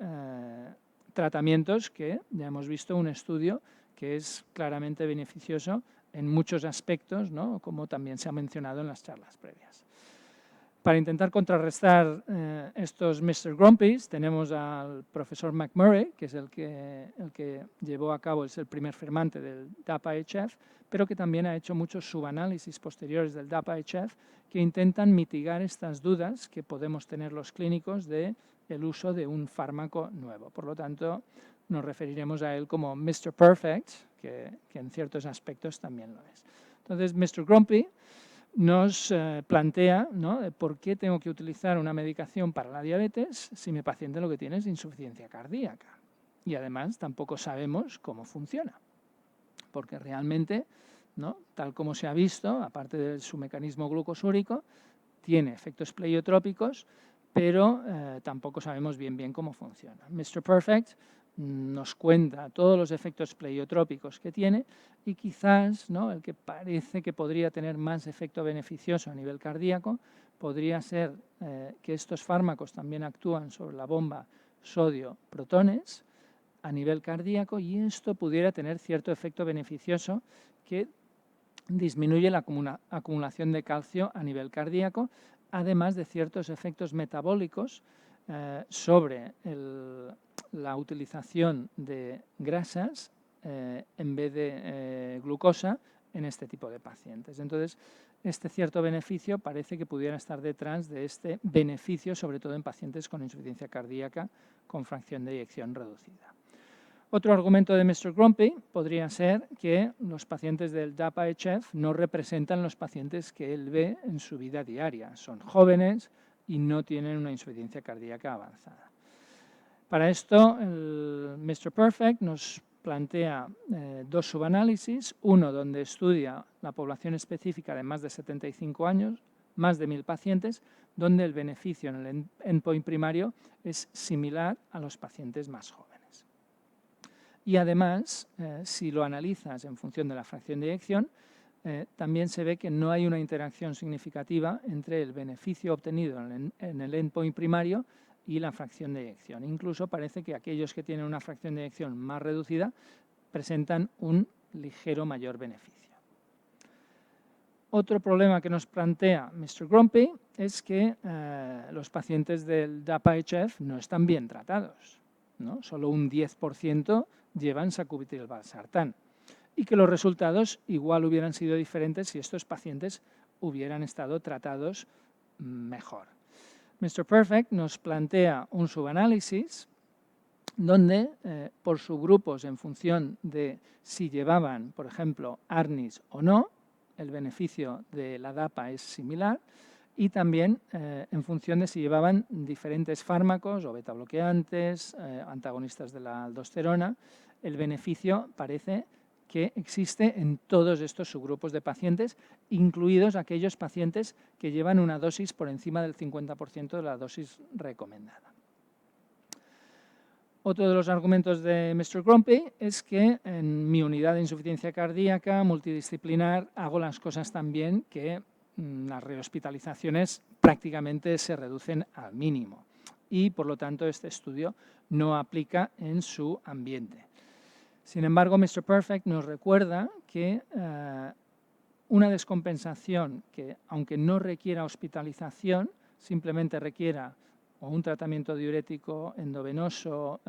tratamientos que ya hemos visto un estudio que es claramente beneficioso en muchos aspectos, ¿no? Como también se ha mencionado en las charlas previas. Para intentar contrarrestar estos Mr. Grumpies tenemos al profesor McMurray, que es el que llevó a cabo, es el primer firmante del DAPA-HF, pero que también ha hecho muchos subanálisis posteriores del DAPA-HF que intentan mitigar estas dudas que podemos tener los clínicos del uso de un fármaco nuevo. Por lo tanto, nos referiremos a él como Mr. Perfect, que en ciertos aspectos también lo es. Entonces, Mr. Grumpy nos plantea, ¿no?, por qué tengo que utilizar una medicación para la diabetes si mi paciente lo que tiene es insuficiencia cardíaca. Y además tampoco sabemos cómo funciona, porque realmente, ¿no?, tal como se ha visto, aparte de su mecanismo glucosúrico, tiene efectos pleiotrópicos, pero tampoco sabemos bien cómo funciona. Mr. Perfect nos cuenta todos los efectos pleiotrópicos que tiene y quizás, ¿no?, el que parece que podría tener más efecto beneficioso a nivel cardíaco podría ser que estos fármacos también actúan sobre la bomba sodio-protones a nivel cardíaco y esto pudiera tener cierto efecto beneficioso que disminuye la acumulación de calcio a nivel cardíaco, además de ciertos efectos metabólicos sobre la utilización de grasas en vez de glucosa en este tipo de pacientes. Entonces, este cierto beneficio parece que pudiera estar detrás de este beneficio, sobre todo en pacientes con insuficiencia cardíaca con fracción de eyección reducida. Otro argumento de Mr. Grumpy podría ser que los pacientes del DAPA-HF no representan los pacientes que él ve en su vida diaria. Son jóvenes y no tienen una insuficiencia cardíaca avanzada. Para esto, el Mr. Perfect nos plantea dos subanálisis, uno donde estudia la población específica de más de 75 años, más de 1000 pacientes, donde el beneficio en el endpoint primario es similar a los pacientes más jóvenes. Y además, si lo analizas en función de la fracción de eyección, también se ve que no hay una interacción significativa entre el beneficio obtenido en el endpoint primario y la fracción de eyección. Incluso parece que aquellos que tienen una fracción de eyección más reducida presentan un ligero mayor beneficio. Otro problema que nos plantea Mr. Grumpy es que los pacientes del DAPA-HF no están bien tratados, ¿no? Solo un 10% llevan sacubitril/valsartán y que los resultados igual hubieran sido diferentes si estos pacientes hubieran estado tratados mejor. Mr. Perfect nos plantea un subanálisis donde por subgrupos en función de si llevaban, por ejemplo, ARNIs o no, el beneficio de la DAPA es similar y también en función de si llevaban diferentes fármacos o beta-bloqueantes, antagonistas de la aldosterona, el beneficio parece que existe en todos estos subgrupos de pacientes, incluidos aquellos pacientes que llevan una dosis por encima del 50% de la dosis recomendada. Otro de los argumentos de Mr. Grumpy es que en mi unidad de insuficiencia cardíaca multidisciplinar hago las cosas tan bien que las rehospitalizaciones prácticamente se reducen al mínimo y por lo tanto este estudio no aplica en su ambiente. Sin embargo, Mr. Perfect nos recuerda que una descompensación que, aunque no requiera hospitalización, simplemente requiera o un tratamiento diurético endovenoso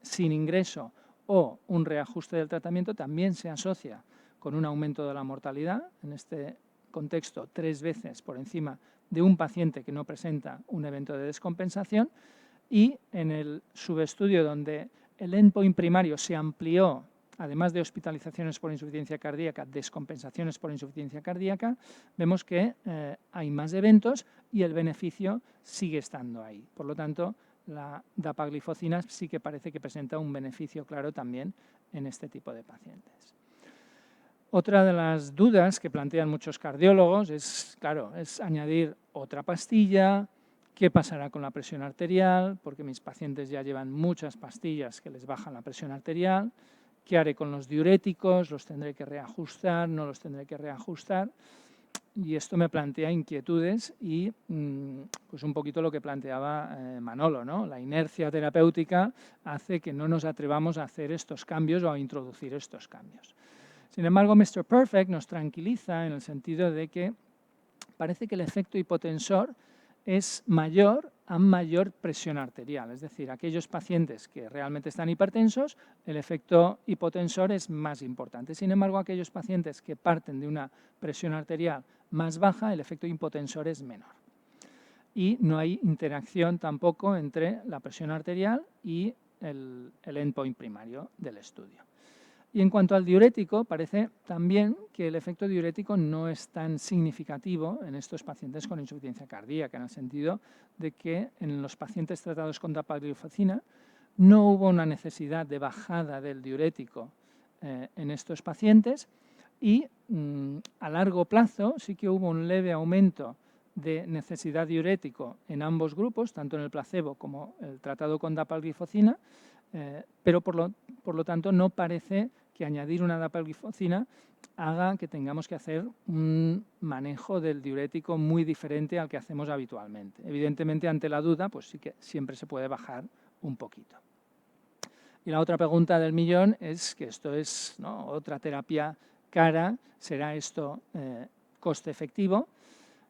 sin ingreso o un reajuste del tratamiento, también se asocia con un aumento de la mortalidad, en este contexto 3 veces por encima de un paciente que no presenta un evento de descompensación, y en el subestudio donde el endpoint primario se amplió, además de hospitalizaciones por insuficiencia cardíaca, descompensaciones por insuficiencia cardíaca, vemos que hay más eventos y el beneficio sigue estando ahí. Por lo tanto, la dapagliflozina sí que parece que presenta un beneficio claro también en este tipo de pacientes. Otra de las dudas que plantean muchos cardiólogos es, claro, es añadir otra pastilla. ¿Qué pasará con la presión arterial? Porque mis pacientes ya llevan muchas pastillas que les bajan la presión arterial. ¿Qué haré con los diuréticos? ¿Los tendré que reajustar? ¿No los tendré que reajustar? Y esto me plantea inquietudes y pues un poquito lo que planteaba Manolo, ¿no? La inercia terapéutica hace que no nos atrevamos a hacer estos cambios o a introducir estos cambios. Sin embargo, Mr. Perfect nos tranquiliza en el sentido de que parece que el efecto hipotensor es mayor a mayor presión arterial. Es decir, aquellos pacientes que realmente están hipertensos, el efecto hipotensor es más importante. Sin embargo, aquellos pacientes que parten de una presión arterial más baja, el efecto hipotensor es menor. Y no hay interacción tampoco entre la presión arterial y el endpoint primario del estudio. Y en cuanto al diurético, parece también que el efecto diurético no es tan significativo en estos pacientes con insuficiencia cardíaca, en el sentido de que en los pacientes tratados con dapagliflozina no hubo una necesidad de bajada del diurético en estos pacientes y a largo plazo sí que hubo un leve aumento de necesidad diurético en ambos grupos, tanto en el placebo como el tratado con dapagliflozina, pero por lo tanto no parece que añadir una dapagliflozina haga que tengamos que hacer un manejo del diurético muy diferente al que hacemos habitualmente. Evidentemente, ante la duda, pues sí que siempre se puede bajar un poquito. Y la otra pregunta del millón es que esto es, ¿no?, otra terapia cara, ¿será esto coste efectivo?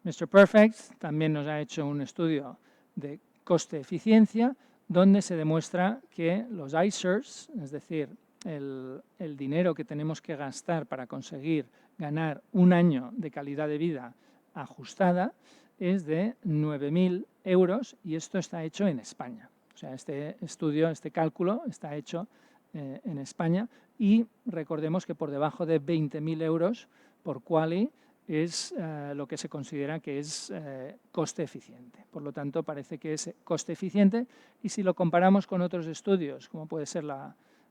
Mr. Perfect también nos ha hecho un estudio de coste-eficiencia donde se demuestra que los ICERs, es decir, el dinero que tenemos que gastar para conseguir ganar un año de calidad de vida ajustada es de 9.000 euros y esto está hecho en España. O sea, este estudio, este cálculo está hecho en España y recordemos que por debajo de 20.000 euros por quali es lo que se considera que es coste eficiente. Por lo tanto, parece que es coste eficiente y si lo comparamos con otros estudios, como puede ser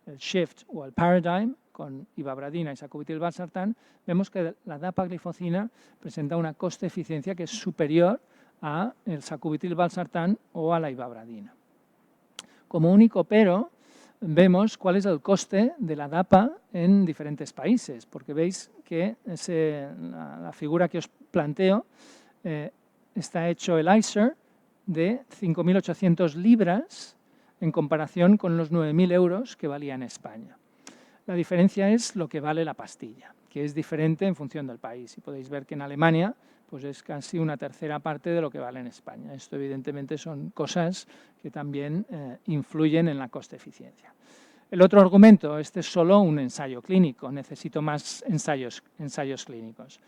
el SHIFT o el PARADIGM, con ivabradina y sacubitril/valsartán, vemos que la dapagliflozina presenta una coste eficiencia que es superior a el sacubitril/valsartán o a la ivabradina. Como único pero, vemos cuál es el coste de la DAPA en diferentes países, porque veis que la figura que os planteo está hecho el ICER de 5.800 libras en comparación con los 9.000 euros que valía en España. La diferencia es lo que vale la pastilla, que es diferente en función del país. Y podéis ver que en Alemania pues es casi una tercera parte de lo que vale en España. Esto evidentemente son cosas que también influyen en la coste-eficiencia. El otro argumento, este es solo un ensayo clínico, necesito más ensayos clínicos.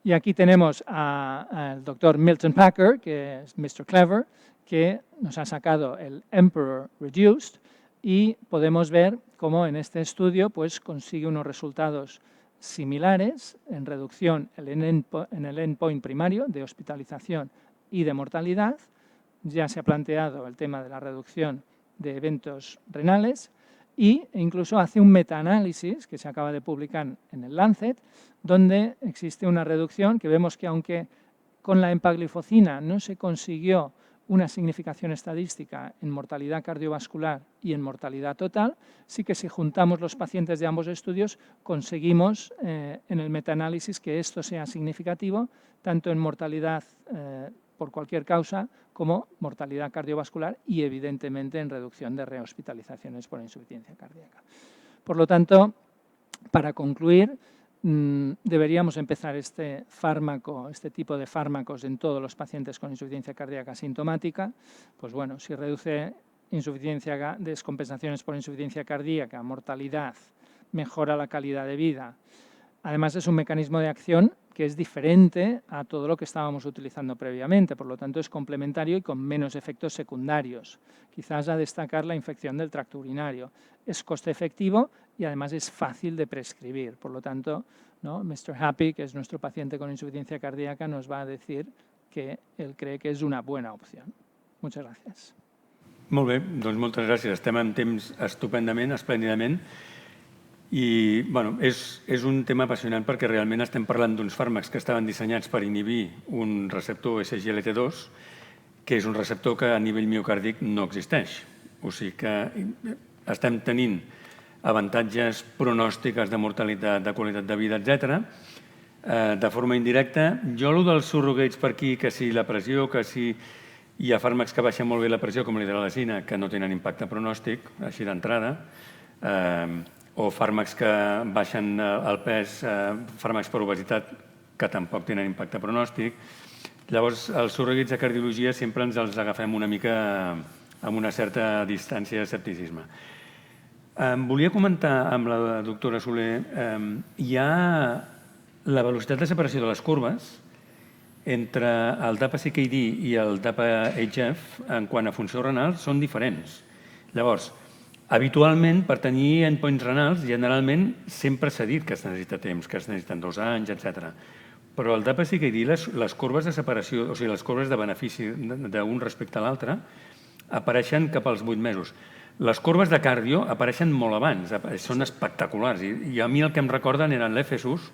Y aquí tenemos al doctor Milton Packer, que es Mr. Clever, que nos ha sacado el Emperor Reduced y podemos ver cómo en este estudio pues, consigue unos resultados similares en reducción en el endpoint primario de hospitalización y de mortalidad. Ya se ha planteado el tema de la reducción de eventos renales e incluso hace un metaanálisis que se acaba de publicar en el Lancet, donde existe una reducción que vemos que aunque con la empagliflozina no se consiguió una significación estadística en mortalidad cardiovascular y en mortalidad total, sí que si juntamos los pacientes de ambos estudios conseguimos en el metaanálisis que esto sea significativo tanto en mortalidad por cualquier causa como mortalidad cardiovascular y evidentemente en reducción de rehospitalizaciones por insuficiencia cardíaca. Por lo tanto, para concluir, deberíamos empezar este tipo de fármacos en todos los pacientes con insuficiencia cardíaca sintomática. Pues bueno, si reduce descompensaciones por insuficiencia cardíaca, mortalidad, mejora la calidad de vida, Además, es un mecanismo de acción que es diferente a todo lo que estábamos utilizando previamente, por lo tanto es complementario y con menos efectos secundarios. Quizás a destacar la infección del tracto urinario. Es coste efectivo y además es fácil de prescribir, por lo tanto, ¿no? Mr. Happy, que es nuestro paciente con insuficiencia cardíaca, nos va a decir que él cree que es una buena opción. Muchas gracias. Molt bé, doncs moltes gràcies. Estem en temps estupendament, esplèndidament. I bueno, és un tema apassionant perquè realment estem parlant d'uns fàrmacs que estaven dissenyats per inhibir un receptor SGLT2, que és un receptor que a nivell miocàrdic no existeix. O sigui que estem tenint avantatges pronòstics de mortalitat, de qualitat de vida, etc. De forma indirecta. Jo, el dels surrogates per aquí, que si la pressió, que si hi ha fàrmacs que baixen molt bé la pressió, com l'hidralazina, que no tenen impacte pronòstic, així d'entrada, o fàrmacs que baixen el pes, fàrmacs per obesitat, que tampoc tenen impacte pronòstic. Llavors, els surrogates de cardiologia sempre ens els agafem una mica amb una certa distància de escepticisme. Volia comentar amb la doctora Soler, hi ha la velocitat de separació de les corbes entre el DAPA-CKD i el DAPA-HF en quant a funció renal són diferents. Llavors, habitualment, per tenir endpoints renals, generalment sempre s'ha dit que es necessita temps, que es necessiten 2 anys, etc. Però el DAPA-CKD, les corbes de separació, o sigui, les corbes de benefici d'un respecte a l'altre, apareixen cap als 8 mesos. Les corbes de cardio apareixen molt abans, són espectaculars. I a mi el que em recorden eren l'Efesus,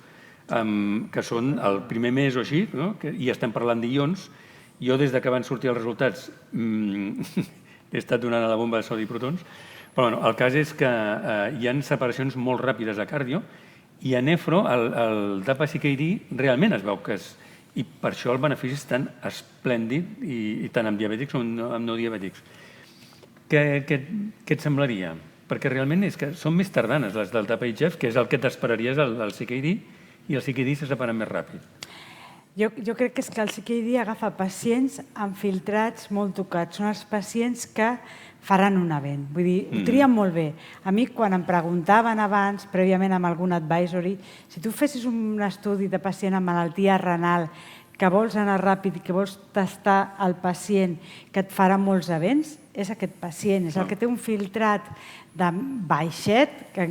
que són el primer mes o així, i estem parlant d'ions. Jo, des que van sortir els resultats, he estat donant a la bomba de sodi i protons, però el cas és que hi ha separacions molt ràpides a cardio i a nefro, el DAPA-CKD, realment es veu que és... I per això el benefici és tan esplèndid, i tant amb diabètics com amb no diabètics. Què et semblaria? Perquè realment és que són més tardanes les del DAPA-HF, que és el que t'esperaries al CKD, i el CKD se separen més ràpid. Jo crec que és que el CKD agafa pacients amb filtrats molt tocats. Són els pacients que faran un event. Vull dir, ho trien molt bé. A mi, quan em preguntaven abans, prèviament amb algun advisory, si tu fessis un estudi de pacient amb malaltia renal, que vols anar ràpid i que vols tastar el pacient que et farà molts events, és aquest pacient, és el que té un filtrat de baixet, que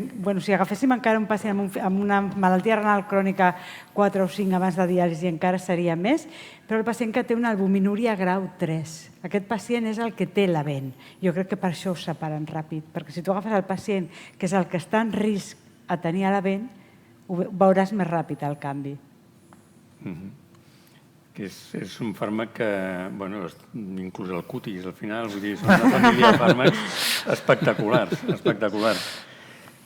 si agaféssim encara un pacient amb una malaltia renal crònica 4 o 5 abans de diàlisi encara seria més, però el pacient que té una albuminúria grau 3. Aquest pacient és el que té l'event. Jo crec que per això ho separen ràpid, perquè si tu agafes el pacient que és el que està en risc a tenir l'event, veuràs més ràpid el canvi. És un fàrmac que, inclús el cutis al final, vull dir, són una família de fàrmacs espectaculars.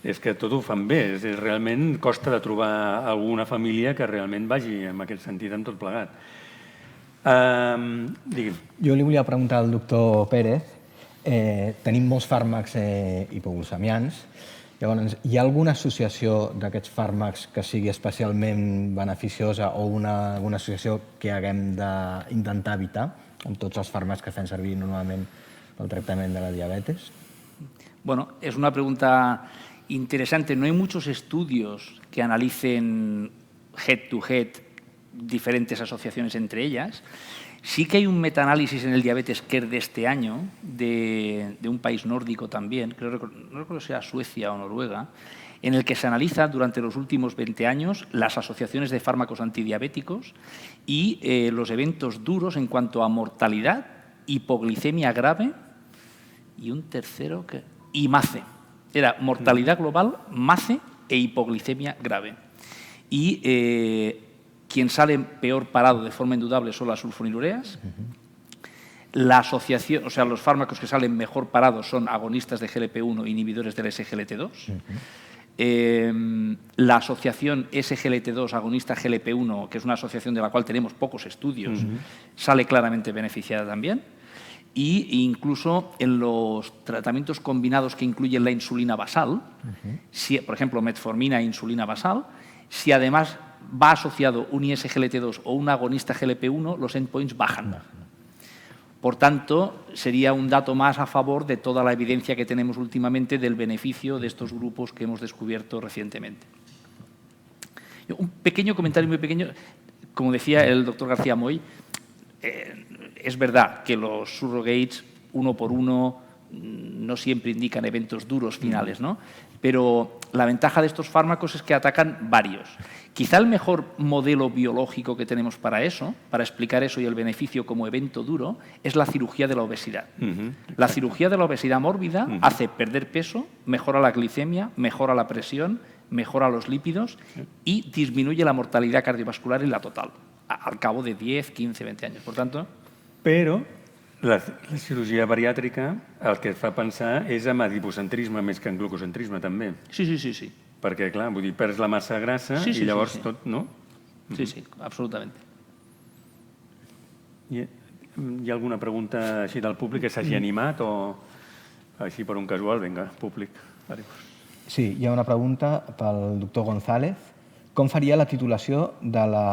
És que tot ho fan bé, realment costa de trobar alguna família que realment vagi en aquest sentit amb tot plegat. Digui'm. Jo li volia preguntar al doctor Pérez, tenim molts fàrmacs hipoglucemians. Llavors, hi ha alguna associació d'aquests fàrmacs que sigui especialment beneficiosa o alguna associació que haguem d'intentar evitar amb tots els fàrmacs que fem servir normalment pel tractament de la diabetes? Bueno, es una pregunta interesante. No hay muchos estudios que analicen head-to-head diferentes asociaciones entre ellas. Sí que hay un metaanálisis en el diabetes care de este año, de un país nórdico también, no recuerdo si era Suecia o Noruega, en el que se analiza durante los últimos 20 años las asociaciones de fármacos antidiabéticos y los eventos duros en cuanto a mortalidad, hipoglicemia grave y un tercero y MACE. Era mortalidad global, MACE e hipoglicemia grave. Y quien sale peor parado de forma indudable son las sulfonilureas. La asociación, o sea, los fármacos que salen mejor parados son agonistas de GLP-1 e inhibidores del SGLT2. La asociación SGLT2 agonista GLP-1, que es una asociación de la cual tenemos pocos estudios, sale claramente beneficiada también. Y incluso en los tratamientos combinados que incluyen la insulina basal, si, por ejemplo, metformina e insulina basal, si además va asociado un ISGLT2 o un agonista GLP-1, los endpoints bajan. Por tanto, sería un dato más a favor de toda la evidencia que tenemos últimamente del beneficio de estos grupos que hemos descubierto recientemente. Un pequeño comentario muy pequeño. Como decía el doctor García Moy, es verdad que los surrogates, uno por uno, no siempre indican eventos duros finales, ¿no? Pero la ventaja de estos fármacos es que atacan varios. Quizá el mejor modelo biológico que tenemos para eso, para explicar eso y el beneficio como evento duro, es la cirugía de la obesidad. La cirugía de la obesidad mórbida hace perder peso, mejora la glicemia, mejora la presión, mejora los lípidos y disminuye la mortalidad cardiovascular y la total, al cabo de 10, 15, 20 años. Por tanto... Però la cirurgia bariàtrica el que et fa pensar és en adipocentrisme més que en glucocentrisme, també. Sí, sí, sí, sí. Perquè, clar, vull dir, perds la massa grassa i llavors tot, no? Sí, sí, absolutament. Hi ha alguna pregunta així del públic que s'hagi animat o així per un casual? Vinga, públic. Sí, hi ha una pregunta pel doctor González. Com faria la titulació de la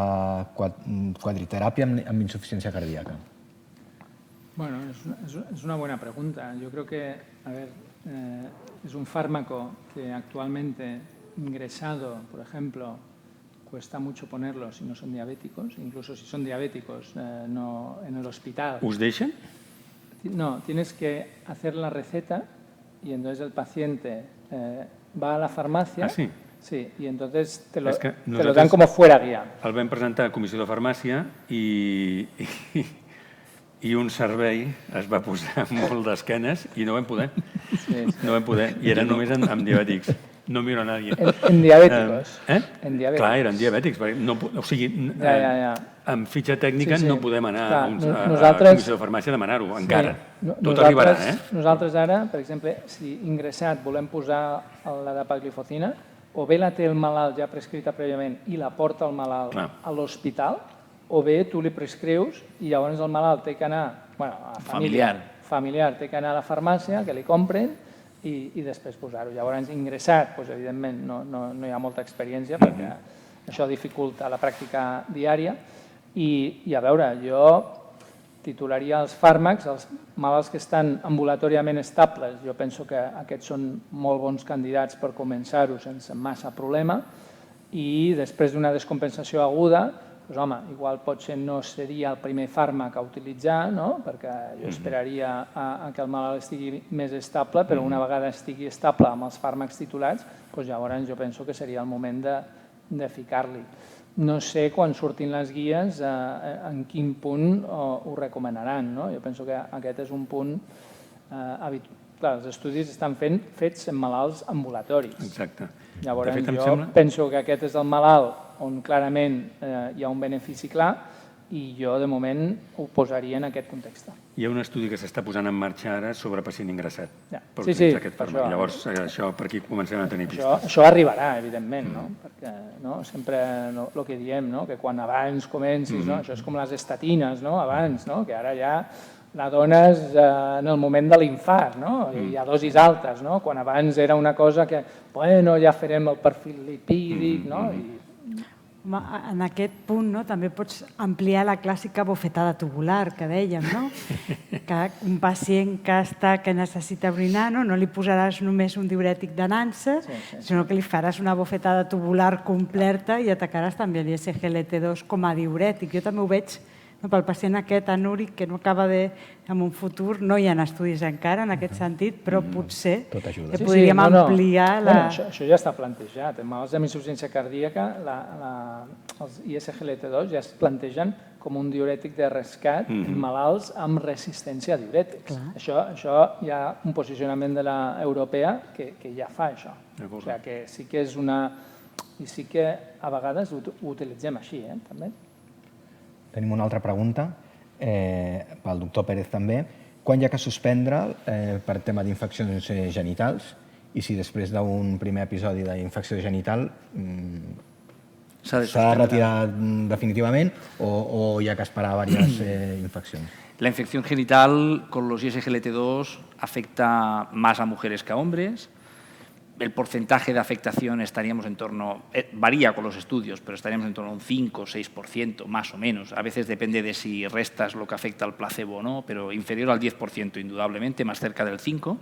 quadriteràpia amb insuficiència cardíaca? Bueno, es una buena pregunta. Yo creo que, a ver, es un fármaco que actualmente ingresado, por ejemplo, cuesta mucho ponerlo si no son diabéticos, incluso si son diabéticos no, en el hospital. Us deixen? No, tienes que hacer la receta y entonces el paciente va a la farmacia. Ah, sí? Sí, y entonces te lo nosaltres dan como fuera guía. El vam presentar a Comissió de Farmàcia i un servei es va posar molt d'esquenes i no vam poder. No vam poder. I era només amb diabètics. No miro a nadie. En diabèticos. En diabètics. Clar, eren diabètics. O sigui, amb fitxa tècnica no podem anar a la Comissió de Farmàcia a demanar-ho, encara. Tot arribarà, eh? Nosaltres ara, per exemple, si ingressat volem posar la dapagliflozina, o bé la té el malalt ja prescrita prèviament i la porta el malalt a l'hospital, o bé tu li prescrius i llavors el malalt té que anar, bueno, a familiar, té que anar a la farmàcia, que li compren i després posar-ho. Llavors, ingressat, doncs, evidentment, no hi ha molta experiència perquè això dificulta la pràctica diària i a veure, jo titularia els fàrmacs, els malalts que estan ambulatòriament estables, jo penso que aquests són molt bons candidats per començar-ho sense massa problema i després d'una descompensació aguda, doncs home, igual potser no seria el primer fàrmac a utilitzar, no? Perquè jo esperaria a que el malalt estigui més estable, però una vegada estigui estable amb els fàrmacs titulats, doncs llavors jo penso que seria el moment de ficar-li. No sé quan surtin les guies en quin punt ho recomanaran, no? Jo penso que aquest és un punt habitual. Clar, els estudis estan fets en malalts ambulatoris. Exacte. Llavors jo penso que aquest és el malalt on clarament hi ha un benefici clar i jo de moment ho posaria en aquest context. Hi ha un estudi que s'està posant en marxa ara sobre pacient ingressat. Sí, per això. Llavors, això per aquí comencem a tenir pistes. Això arribarà, evidentment, no? Perquè sempre el que diem, que quan abans comencis, això és com les estatines, abans, que ara ja la dones en el moment de l'infart, hi ha dosis altes, quan abans era una cosa que, bueno, ja farem el perfil lipídic, en aquest punt també pots ampliar la clàssica bofetada tubular que dèiem, que un pacient que necessita orinar no li posaràs només un diurètic de nansa, sinó que li faràs una bofetada tubular completa i atacaràs també l'SGLT2 com a diurètic. Jo també ho veig pel pacient aquest anúric que no acaba en un futur, no hi ha estudis encara en aquest sentit, però potser podríem ampliar la... Això ja està plantejat. En malalts amb insuficiència cardíaca, els ISGLT2 ja es plantegen com un diurètic de rescat en malalts amb resistència a diurètics. Això hi ha un posicionament de l'europea que ja fa això. O sigui que sí que és una... I sí que a vegades ho utilitzem així, també. Tenim una altra pregunta, pel doctor Pérez també. Quan hi ha que suspendre per tema d'infeccions genitals i si després d'un primer episodi d'infecció genital s'ha de retirar definitivament o hi ha que esperar diverses infeccions? La infección genital con los ISGLT2 afecta más a mujeres que a hombres. El porcentaje de afectación estaríamos en torno, varía con los estudios, pero estaríamos en torno a un 5 o 6%, más o menos. A veces depende de si restas lo que afecta al placebo o no, pero inferior al 10% indudablemente, más cerca del 5%.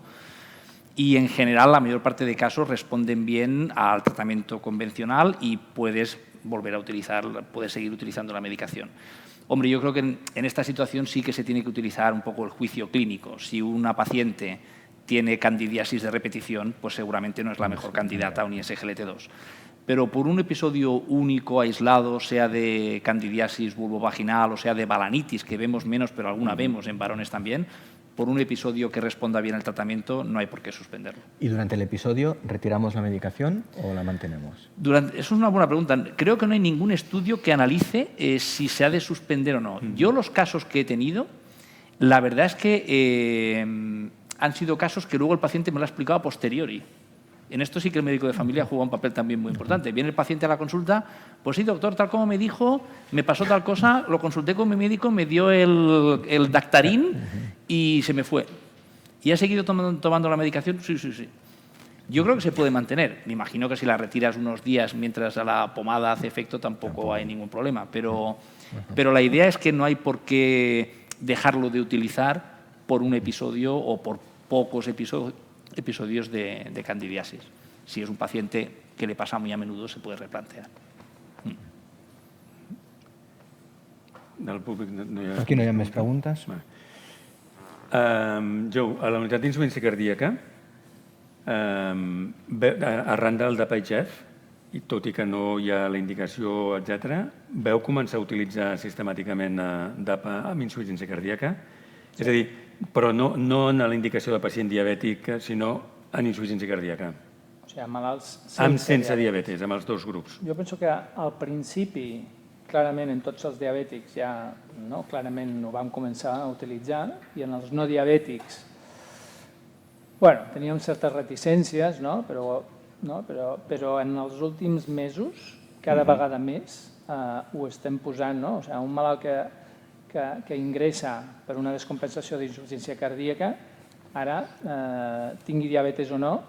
Y en general la mayor parte de casos responden bien al tratamiento convencional y puedes volver a utilizar, poder seguir utilizando la medicación. Hombre, yo creo que en esta situación sí que se tiene que utilizar un poco el juicio clínico. Si una paciente tiene candidiasis de repetición, pues seguramente no es la mejor candidata a un ISGLT2. Pero por un episodio único, aislado, sea de candidiasis vulvovaginal o sea de balanitis, que vemos menos, pero alguna vemos en varones también, por un episodio que responda bien al tratamiento, no hay por qué suspenderlo. ¿Y durante el episodio retiramos la medicación o la mantenemos? Eso es una buena pregunta. Creo que no hay ningún estudio que analice si se ha de suspender o no. Yo los casos que he tenido, la verdad es que han sido casos que luego el paciente me lo ha explicado a posteriori. En esto sí que el médico de familia juega un papel también muy importante. Viene el paciente a la consulta, pues sí, doctor, tal como me dijo, me pasó tal cosa, lo consulté con mi médico, me dio el Dactarin y se me fue. ¿Y ha seguido tomando la medicación? Sí, sí, sí. Yo creo que se puede mantener. Me imagino que si la retiras unos días mientras la pomada hace efecto tampoco hay ningún problema. Pero la idea es que no hay por qué dejarlo de utilizar por un episodio o por pocos episodios de candidiasis. Si es un paciente que le pasa muy a menudo, se puede replantear. Del públic no hi ha... Aquí no hi ha més preguntes. Joe, a la unitat d'insuficiència cardíaca, arran del DAPA-HF, i tot i que no hi ha la indicació, etc., veu començar a utilitzar sistemàticament DAPA amb insuficiència cardíaca? És a dir, però no en la indicació de pacient diabètic, sinó en insuficiència cardíaca. O sigui, malalts Sense diabetes, amb els dos grups. Jo penso que al principi, clarament en tots els diabètics ja clarament ho vam començar a utilitzar i en els no diabètics teníem certes reticències, però en els últims mesos cada vegada més ho estem posant. O sigui, un malalt que ingressa per una descompensació d'insuficiència cardíaca, ara, tingui diabetes o no,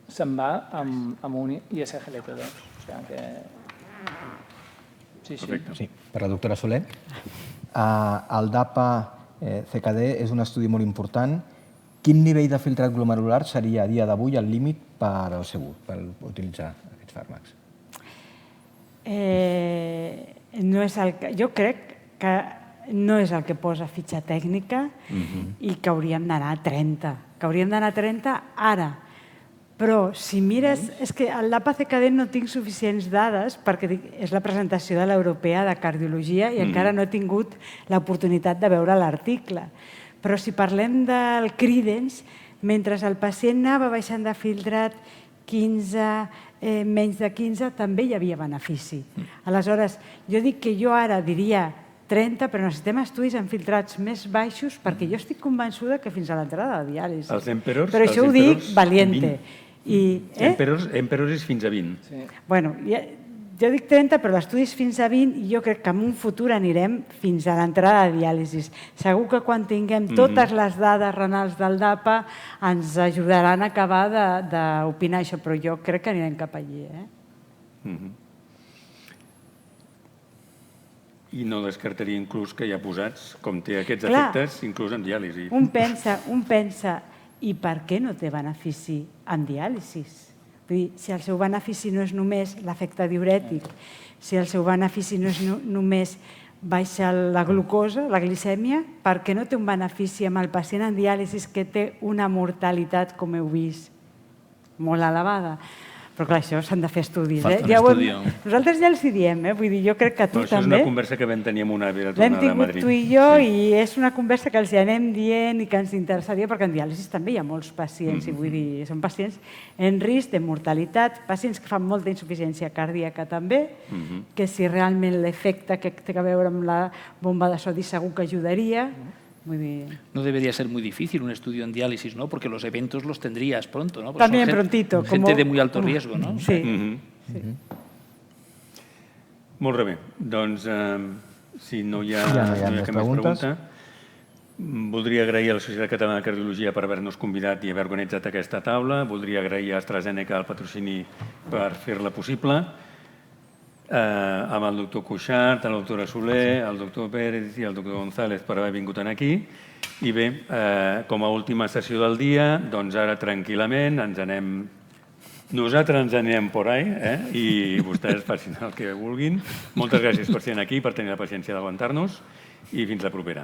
se'n va amb un ISGLT2. O sigui que... Sí, per la doctora Soler. El DAPA-CKD és un estudi molt important. Quin nivell de filtrat glomerular seria a dia d'avui el límit per al segur, per utilitzar aquests fàrmacs? Jo crec que no és el que posa fitxa tècnica i que hauríem d'anar a 30. Que hauríem d'anar a 30 ara. Però si mires... És que al DAPA-CKD no tinc suficients dades perquè és la presentació de l'Europea de Cardiologia i encara no he tingut l'oportunitat de veure l'article. Però si parlem del Credence, mentre el pacient anava baixant de filtrat 15, menys de 15, també hi havia benefici. Aleshores, jo dic que jo ara diria 30, però necessitem estudis en filtrats més baixos perquè jo estic convençuda que fins a l'entrada de diàlisi. Els Emperors... Però això ho dic valiente. Emperors és fins a 20. Bueno, jo dic 30, però l'estudi és fins a 20 i jo crec que en un futur anirem fins a l'entrada de diàlisi. Segur que quan tinguem totes les dades renals del DAPA ens ajudaran a acabar d'opinar això, però jo crec que anirem cap allí. I no descartaria inclús que hi ha posats, com té aquests efectes, inclús en diàlisi. Un pensa, i per què no té benefici en diàlisi? Vull dir, si el seu benefici no és només l'efecte diürètic, si el seu benefici no és només baixar la glucosa, la glicèmia, per què no té un benefici amb el pacient en diàlisi que té una mortalitat, com heu vist, molt elevada? Però clar, això s'han de fer estudis. Nosaltres ja els hi diem, vull dir, jo crec que tu també... Això és una conversa que vam tenir amb una vegada tornada a Madrid. L'hem tingut tu i jo i és una conversa que els anem dient i que ens interessaria perquè en diàlisi també hi ha molts pacients i vull dir, són pacients en risc de mortalitat, pacients que fan molta insuficiència cardíaca també, que si realment l'efecte que té a veure amb la bomba de sodi segur que ajudaria. No debería ser muy difícil un estudio en diálisis, ¿no? Porque los eventos los tendrías pronto, ¿no? También prontito. Gente de muy alto riesgo, ¿no? Sí. Molt bé. Doncs, si no hi ha cap més pregunta, voldria agrair a la Societat Catalana de Cardiologia per haver-nos convidat i haver organitzat aquesta taula. Voldria agrair a AstraZeneca el patrocini per fer-la possible. Amb el doctor Cuixart, la doctora Soler, el doctor Pérez i el doctor González per haver vingut aquí. I bé, com a última sessió del dia, doncs ara tranquil·lament ens anem Nosaltres ens anirem por ahí i vostès facin el que vulguin. Moltes gràcies per ser aquí, per tenir la paciència d'aguantar-nos i fins la propera.